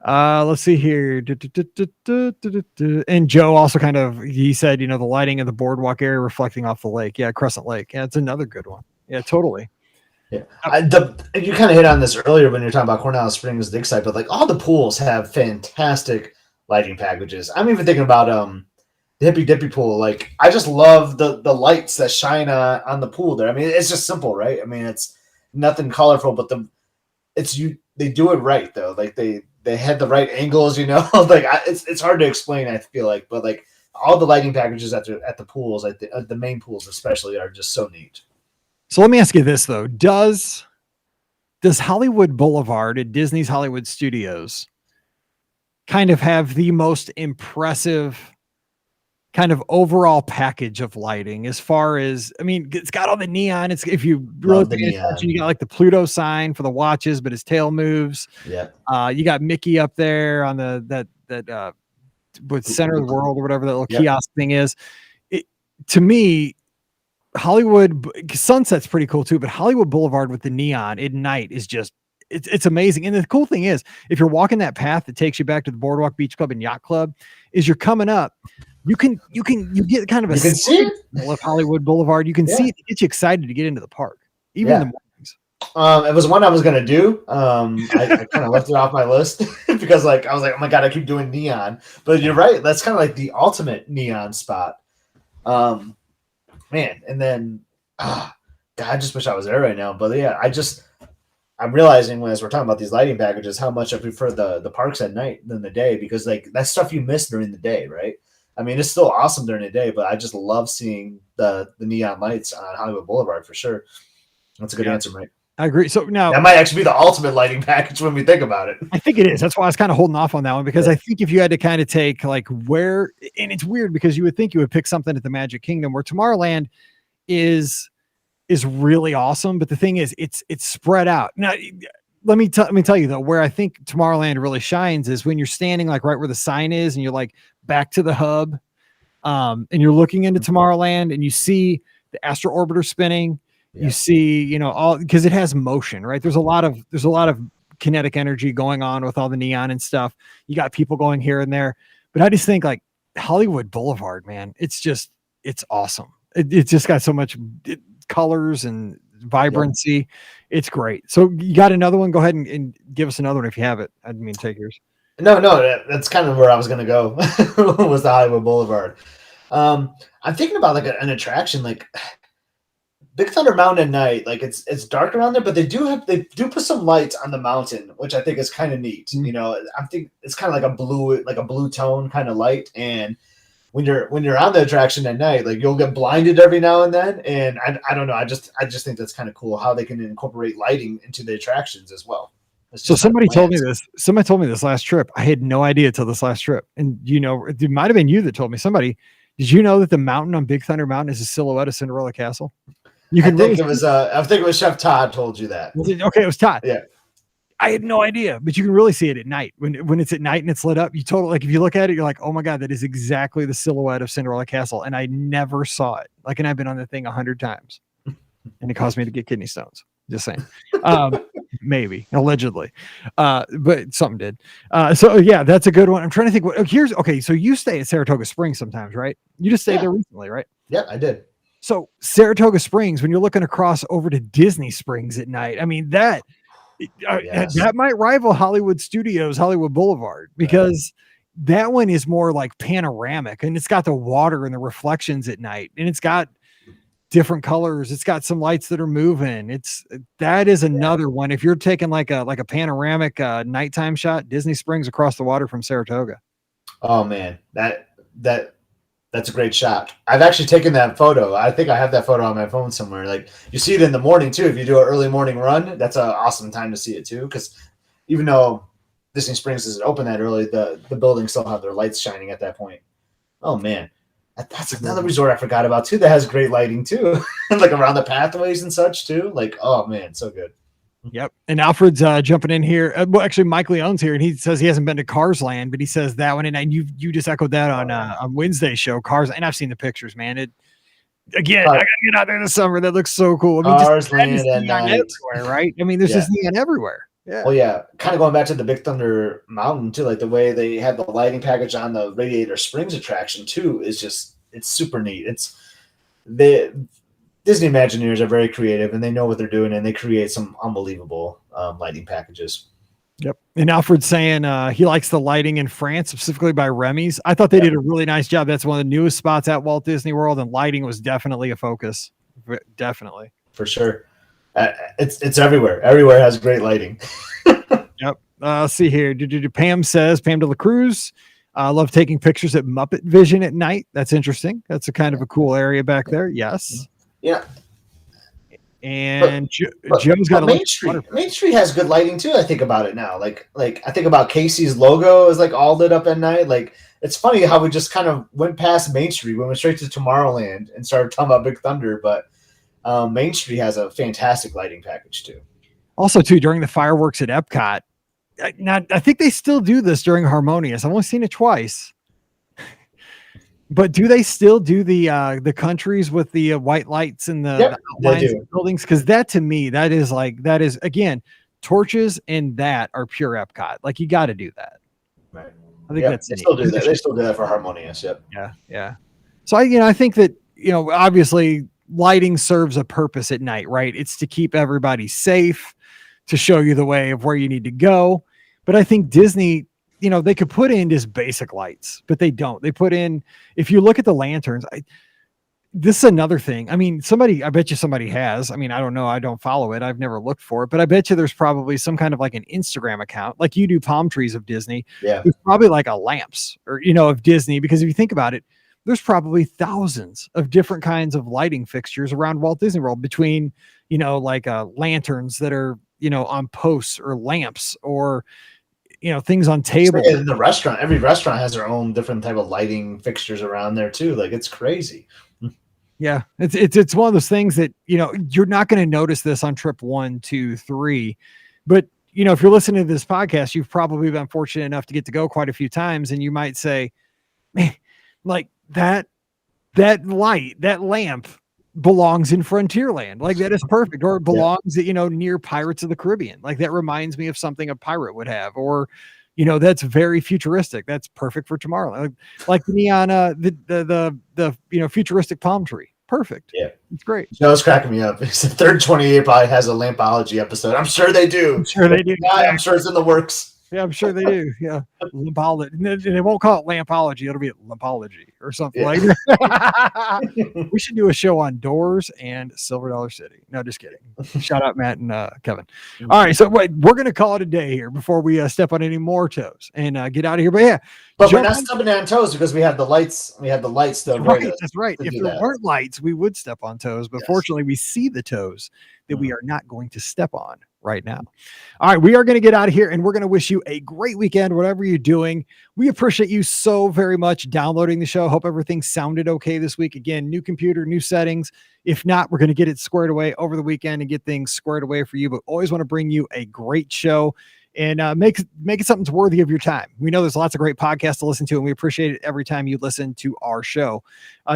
Let's see here. And Joe also he said, the lighting of the boardwalk area reflecting off the lake. Yeah, Crescent Lake. Yeah, it's another good one. Yeah, totally. Yeah, you kind of hit on this earlier when you're talking about Cornell Springs, Dig Site, but like all the pools have fantastic lighting packages. I'm even thinking about the Hippy Dippy pool. Like I just love the lights that shine on the pool there. I mean, it's just simple, right? I mean, it's nothing colorful, but they do it right though. Like they had the right angles, like it's hard to explain, I feel like, but like all the lighting packages at the pools, the main pools especially, are just so neat. So let me ask you this though. Does Hollywood Boulevard at Disney's Hollywood Studios kind of have the most impressive kind of overall package of lighting as far as, I mean, it's got all the neon. It's, if you really pay attention, you got like the Pluto sign for the watches, but his tail moves. Yeah. You got Mickey up there on that with Center of the World or whatever that little kiosk thing is. To me, Hollywood Sunset's pretty cool too, but Hollywood Boulevard with the neon at night is just, it's amazing. And the cool thing is, if you're walking that path that takes you back to the Boardwalk Beach Club and Yacht Club, is you're coming up, you get kind of a see of Hollywood Boulevard. You can see it gets you excited to get into the park, even in the mornings. It was one I was gonna do. I kind of left it off my list because like I was like, oh my god, I keep doing neon. But you're right, that's kind of like the ultimate neon spot. Man, and then God, I just wish I was there right now. But yeah, I'm realizing as we're talking about these lighting packages how much I prefer the parks at night than the day, because like that's stuff you miss during the day, right? I mean, it's still awesome during the day, but I just love seeing the neon lights on Hollywood Boulevard for sure. That's a good answer, Mike. I agree. So now That might actually be the ultimate lighting package when we think about it. I think it is. That's why I was kind of holding off on that one because Yeah. I think if you had to kind of take like where, and it's weird because you would think you would pick something at the Magic Kingdom where Tomorrowland is really awesome, but the thing is, it's spread out. Now, let me tell you though, where I think Tomorrowland really shines is when you're standing like right where the sign is, and you're like back to the hub, and you're looking into Tomorrowland, and you see the Astro Orbiter spinning. Yeah. You see, all because it has motion, right? There's a lot of kinetic energy going on with all the neon and stuff. You got people going here and there, but I just think like Hollywood Boulevard, man, it's awesome. It's just got so much colors and vibrancy. Yep. It's great. So you got another one? Go ahead and give us another one if you have it. I didn't mean to take yours. No, that's kind of where I was going to go was the Hollywood Boulevard. I'm thinking about like an attraction like Big Thunder Mountain at night. Like it's dark around there, but they do put some lights on the mountain, which I think is kind of neat. Mm-hmm. I think it's kind of like a blue tone kind of light. And when you're on the attraction at night, like you'll get blinded every now and then. And I don't know. I just think that's kind of cool how they can incorporate lighting into the attractions as well. So somebody told me this. Somebody told me this last trip. I had no idea till this last trip. And it might have been you that told me. Somebody, did you know that the mountain on Big Thunder Mountain is a silhouette of Cinderella Castle? I think it was Chef Todd told you that. Okay, it was Todd. Yeah. I had no idea, but you can really see it at night when it's at night and it's lit up. You totally like if you look at it, you're like, oh my God, that is exactly the silhouette of Cinderella Castle. And I never saw it. Like, and I've been on the thing 100 times, and it caused me to get kidney stones. Just saying. Maybe allegedly, but something did. So yeah, that's a good one. I'm trying to think okay. So you stay at Saratoga Springs sometimes, right? You just stayed there recently, right? Yeah, I did. So Saratoga Springs, when you're looking across over to Disney Springs at night, I mean that might rival Hollywood Studios, Hollywood Boulevard, because that one is more like panoramic, and it's got the water and the reflections at night, and it's got different colors. It's got some lights that are moving. That is another one. If you're taking like a panoramic nighttime shot, Disney Springs across the water from Saratoga. Oh man, that's a great shot. I've actually taken that photo. I think I have that photo on my phone somewhere. Like you see it in the morning too. If you do an early morning run, that's an awesome time to see it too. Because even though Disney Springs isn't open that early, the buildings still have their lights shining at that point. Oh man, that's another resort I forgot about too. That has great lighting too, like around the pathways and such too. Like oh man, so good. Yep. And Alfred's jumping in here. Well, actually, Mike Leone's here, and he says he hasn't been to Cars Land, but he says that one. And you just echoed that on Wednesday's show, Cars. And I've seen the pictures, man. I gotta get out there this summer. That looks so cool. I mean, Cars Land at night, everywhere, right? I mean, there's just neon everywhere. Yeah. Well, yeah. Kind of going back to the Big Thunder Mountain too, like the way they have the lighting package on the Radiator Springs attraction too is it's super neat. Disney Imagineers are very creative, and they know what they're doing, and they create some unbelievable lighting packages. Yep. And Alfred's saying he likes the lighting in France, specifically by Remy's. I thought they did a really nice job. That's one of the newest spots at Walt Disney World, and lighting was definitely a focus. Definitely. For sure. It's everywhere. Everywhere has great lighting. Yep. Let's see here. Pam says, Pam de la Cruz, I love taking pictures at Muppet Vision at night. That's interesting. That's a kind of a cool area back there. Yes. Yeah. And Joe's got a Main Street. Main Street has good lighting too. I think about it now. Like I think about Casey's logo is like all lit up at night. Like it's funny how we just kind of went past Main Street. We went straight to Tomorrowland and started talking about Big Thunder. But Main Street has a fantastic lighting package too. Also, too, during the fireworks at Epcot. I think they still do this during Harmonious. I've only seen it twice. But do they still do the countries with the white lights and the outlines of the buildings? Because that to me, that is again, torches and that are pure Epcot. Like you got to do that. Right. I think that's they still do that. They still do that for Harmonious. Yep. Yeah. So I think that obviously lighting serves a purpose at night, right? It's to keep everybody safe, to show you the way of where you need to go. But I think Disney, they could put in just basic lights, but they don't. They put in, if you look at the lanterns, this is another thing. I mean, I bet you somebody has. I mean, I don't know. I don't follow it. I've never looked for it, but I bet you there's probably some kind of like an Instagram account, like you do palm trees of Disney. Yeah. There's probably like a lamps or, of Disney, because if you think about it, there's probably thousands of different kinds of lighting fixtures around Walt Disney World between, like lanterns that are, on posts or lamps or, things on tables. In the restaurant, every restaurant has their own different type of lighting fixtures around there too. Like it's crazy. Yeah, it's one of those things that, you're not going to notice this on trip 1, 2, 3, but if you're listening to this podcast, you've probably been fortunate enough to get to go quite a few times, and you might say, man, like that light, that lamp belongs in Frontierland. Like that is perfect. Or it belongs, near Pirates of the Caribbean. Like that reminds me of something a pirate would have, or, that's very futuristic. That's perfect for Tomorrowland. Like the neon, the futuristic palm tree. Perfect. Yeah. It's great. Joe's cracking me up. It's the third 28 probably has a lampology episode. I'm sure they do. I'm sure they do. I'm sure it's in the works. Yeah, I'm sure they do. Yeah. Lampology. And they won't call it Lampology. It'll be Lampology or something like that. We should do a show on Doors and Silver Dollar City. No, just kidding. Shout out Matt and Kevin. All right. So wait, we're going to call it a day here before we step on any more toes and get out of here. But yeah. But we're not stepping on toes because we have the lights. We have the lights still. Right. That's right. If there weren't lights, we would step on toes. But fortunately, we see the toes that we are not going to step on right now. All right, we are going to get out of here, and we're going to wish you a great weekend, whatever you're doing. We appreciate you so very much downloading the show. Hope everything sounded okay this week. Again, new computer, new settings. If not, we're going to get it squared away over the weekend and get things squared away for you, but always want to bring you a great show and make it something worthy of your time. We know there's lots of great podcasts to listen to, and we appreciate it every time you listen to our show.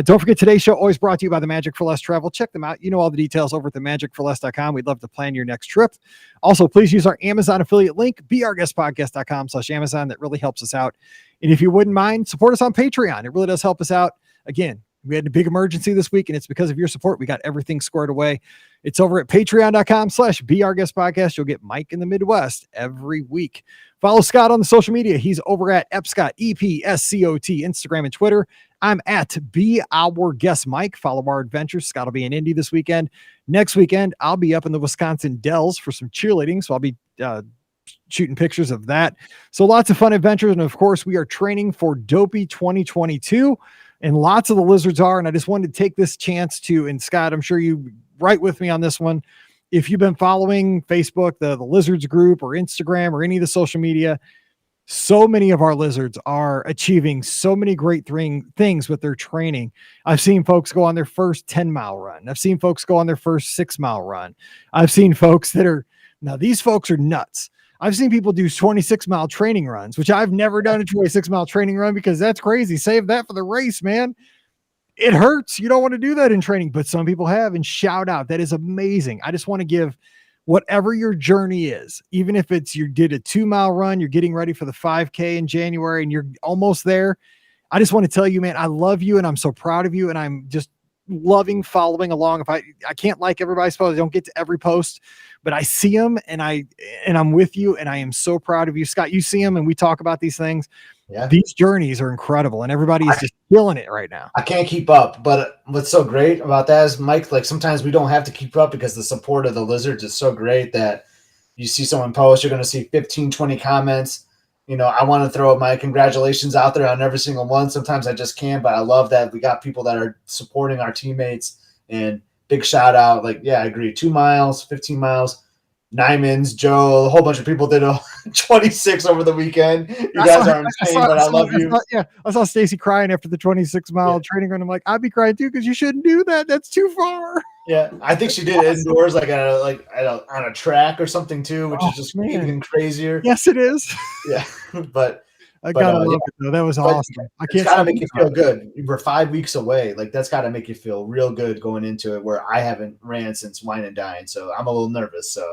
Don't forget, today's show always brought to you by the Magic for Less Travel. Check them out. You know all the details over at themagicforless.com. We'd love to plan your next trip. Also, please use our Amazon affiliate link, beourguestpodcast.com/Amazon. That really helps us out. And if you wouldn't mind, support us on Patreon. It really does help us out. Again, we had a big emergency this week, and it's because of your support. We got everything squared away. It's over at patreon.com/beourguestpodcast. You'll get Mike in the Midwest every week. Follow Scott on the social media. He's over at Epscott, EPSCOT, Instagram and Twitter. I'm at Be Our Guest Mike. Follow our adventures. Scott will be in Indy this weekend. Next weekend, I'll be up in the Wisconsin Dells for some cheerleading. So I'll be shooting pictures of that. So lots of fun adventures. And of course, we are training for Dopey 2022. And lots of the lizards are. And I just wanted to take this chance to, and Scott, I'm sure you right with me on this one. If you've been following Facebook, the lizards group or Instagram or any of the social media, so many of our lizards are achieving so many great things with their training. I've seen folks go on their first 10-mile run. I've seen folks go on their first 6-mile run. I've seen folks now these folks are nuts. I've seen people do 26-mile training runs, which I've never done a 26-mile training run because that's crazy. Save that for the race, man. It hurts. You don't want to do that in training, but some people have, and shout out. That is amazing. I just want to give whatever your journey is, even if it's you did a 2-mile run, you're getting ready for the 5K in January and you're almost there. I just want to tell you, man, I love you and I'm so proud of you. And I'm just loving following along. If I can't like everybody's post, I don't get to every post, but I see them and I'm with you and I am so proud of you. Scott, you see them and we talk about these things. Yeah. These journeys are incredible and everybody is just killing it right now. I can't keep up, but what's so great about that is, Mike, like sometimes we don't have to keep up because the support of the lizards is so great that you see someone post, you're going to see 15, 20 comments. You know, I want to throw my congratulations out there on every single one. Sometimes I just can't, but I love that we got people that are supporting our teammates, and big shout out. Like, yeah, I agree. 2 miles, 15 miles, Nymans, Joe, a whole bunch of people did a 26 over the weekend. You guys are insane, but I love you. I saw Stacy crying after the 26-mile training run. I'm like, I'd be crying too because you shouldn't do that. That's too far. Yeah, I think she did it indoors, on a track or something too, which is just even crazier. Yes, it is. Yeah, but I gotta love it though. That was awesome. It's gotta make you feel good. We're 5 weeks away. Like that's gotta make you feel real good going into it. Where I haven't ran since Wine and Dine, so I'm a little nervous. So.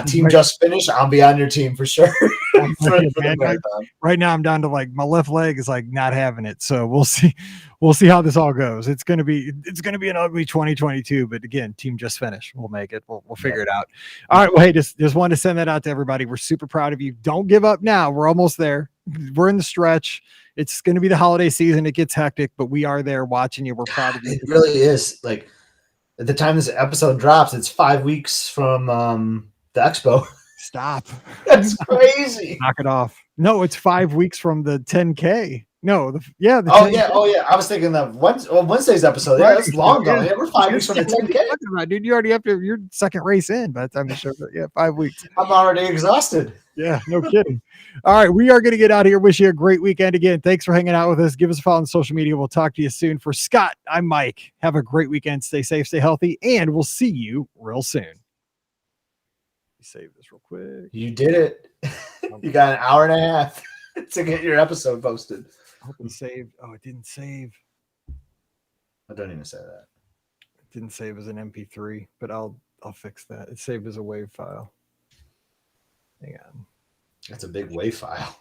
Team just finished. I'll be on your team for sure. Right now, I'm down to like my left leg is like not having it. So we'll see how this all goes. It's gonna be an ugly 2022. But again, team just finished. We'll make it. We'll figure it out. All right. Well, hey, just wanted to send that out to everybody. We're super proud of you. Don't give up now. We're almost there. We're in the stretch. It's going to be the holiday season. It gets hectic, but we are there watching you. We're proud of you. It really is. Like at the time this episode drops, it's 5 weeks from the expo. Stop. That's crazy. Knock it off. No, it's 5 weeks from the 10K. No, the 10. Oh yeah. I was thinking of Wednesday's episode. Yeah, that's long ago. Yeah, we're 5 weeks from the 10K. Talking about, dude, you already have to your second race in by the time the show. Yeah, 5 weeks. I'm already exhausted. Yeah, no kidding. All right, we are going to get out of here. Wish you a great weekend again. Thanks for hanging out with us. Give us a follow on social media. We'll talk to you soon. For Scott, I'm Mike. Have a great weekend. Stay safe, stay healthy, and we'll see you real soon. Save this real quick. You did it. You got an hour and a half to get your episode posted. Hope it saved. Oh, it didn't save. I don't even say that. It didn't save as an MP3, but I'll fix that. It saved as a WAV file. Hang on. That's a big WAV file.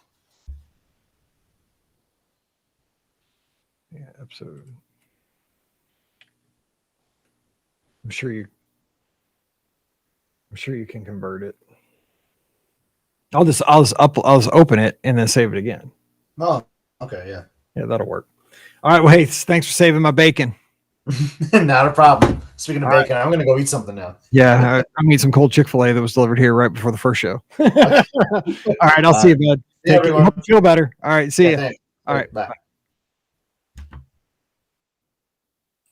Yeah, episode. I'm sure you can convert it. I'll just open it and then save it again. Oh, okay, yeah. Yeah, that'll work. All right. Well, hey, thanks for saving my bacon. Not a problem. Speaking of All bacon, I'm gonna go eat something now. Yeah, I'm eating some cold Chick-fil-A that was delivered here right before the first show. All right, I'll see you, bud. Yeah, Take care. everyone. Hope you feel better. All right, see you. Thanks. All right, Bye. bye.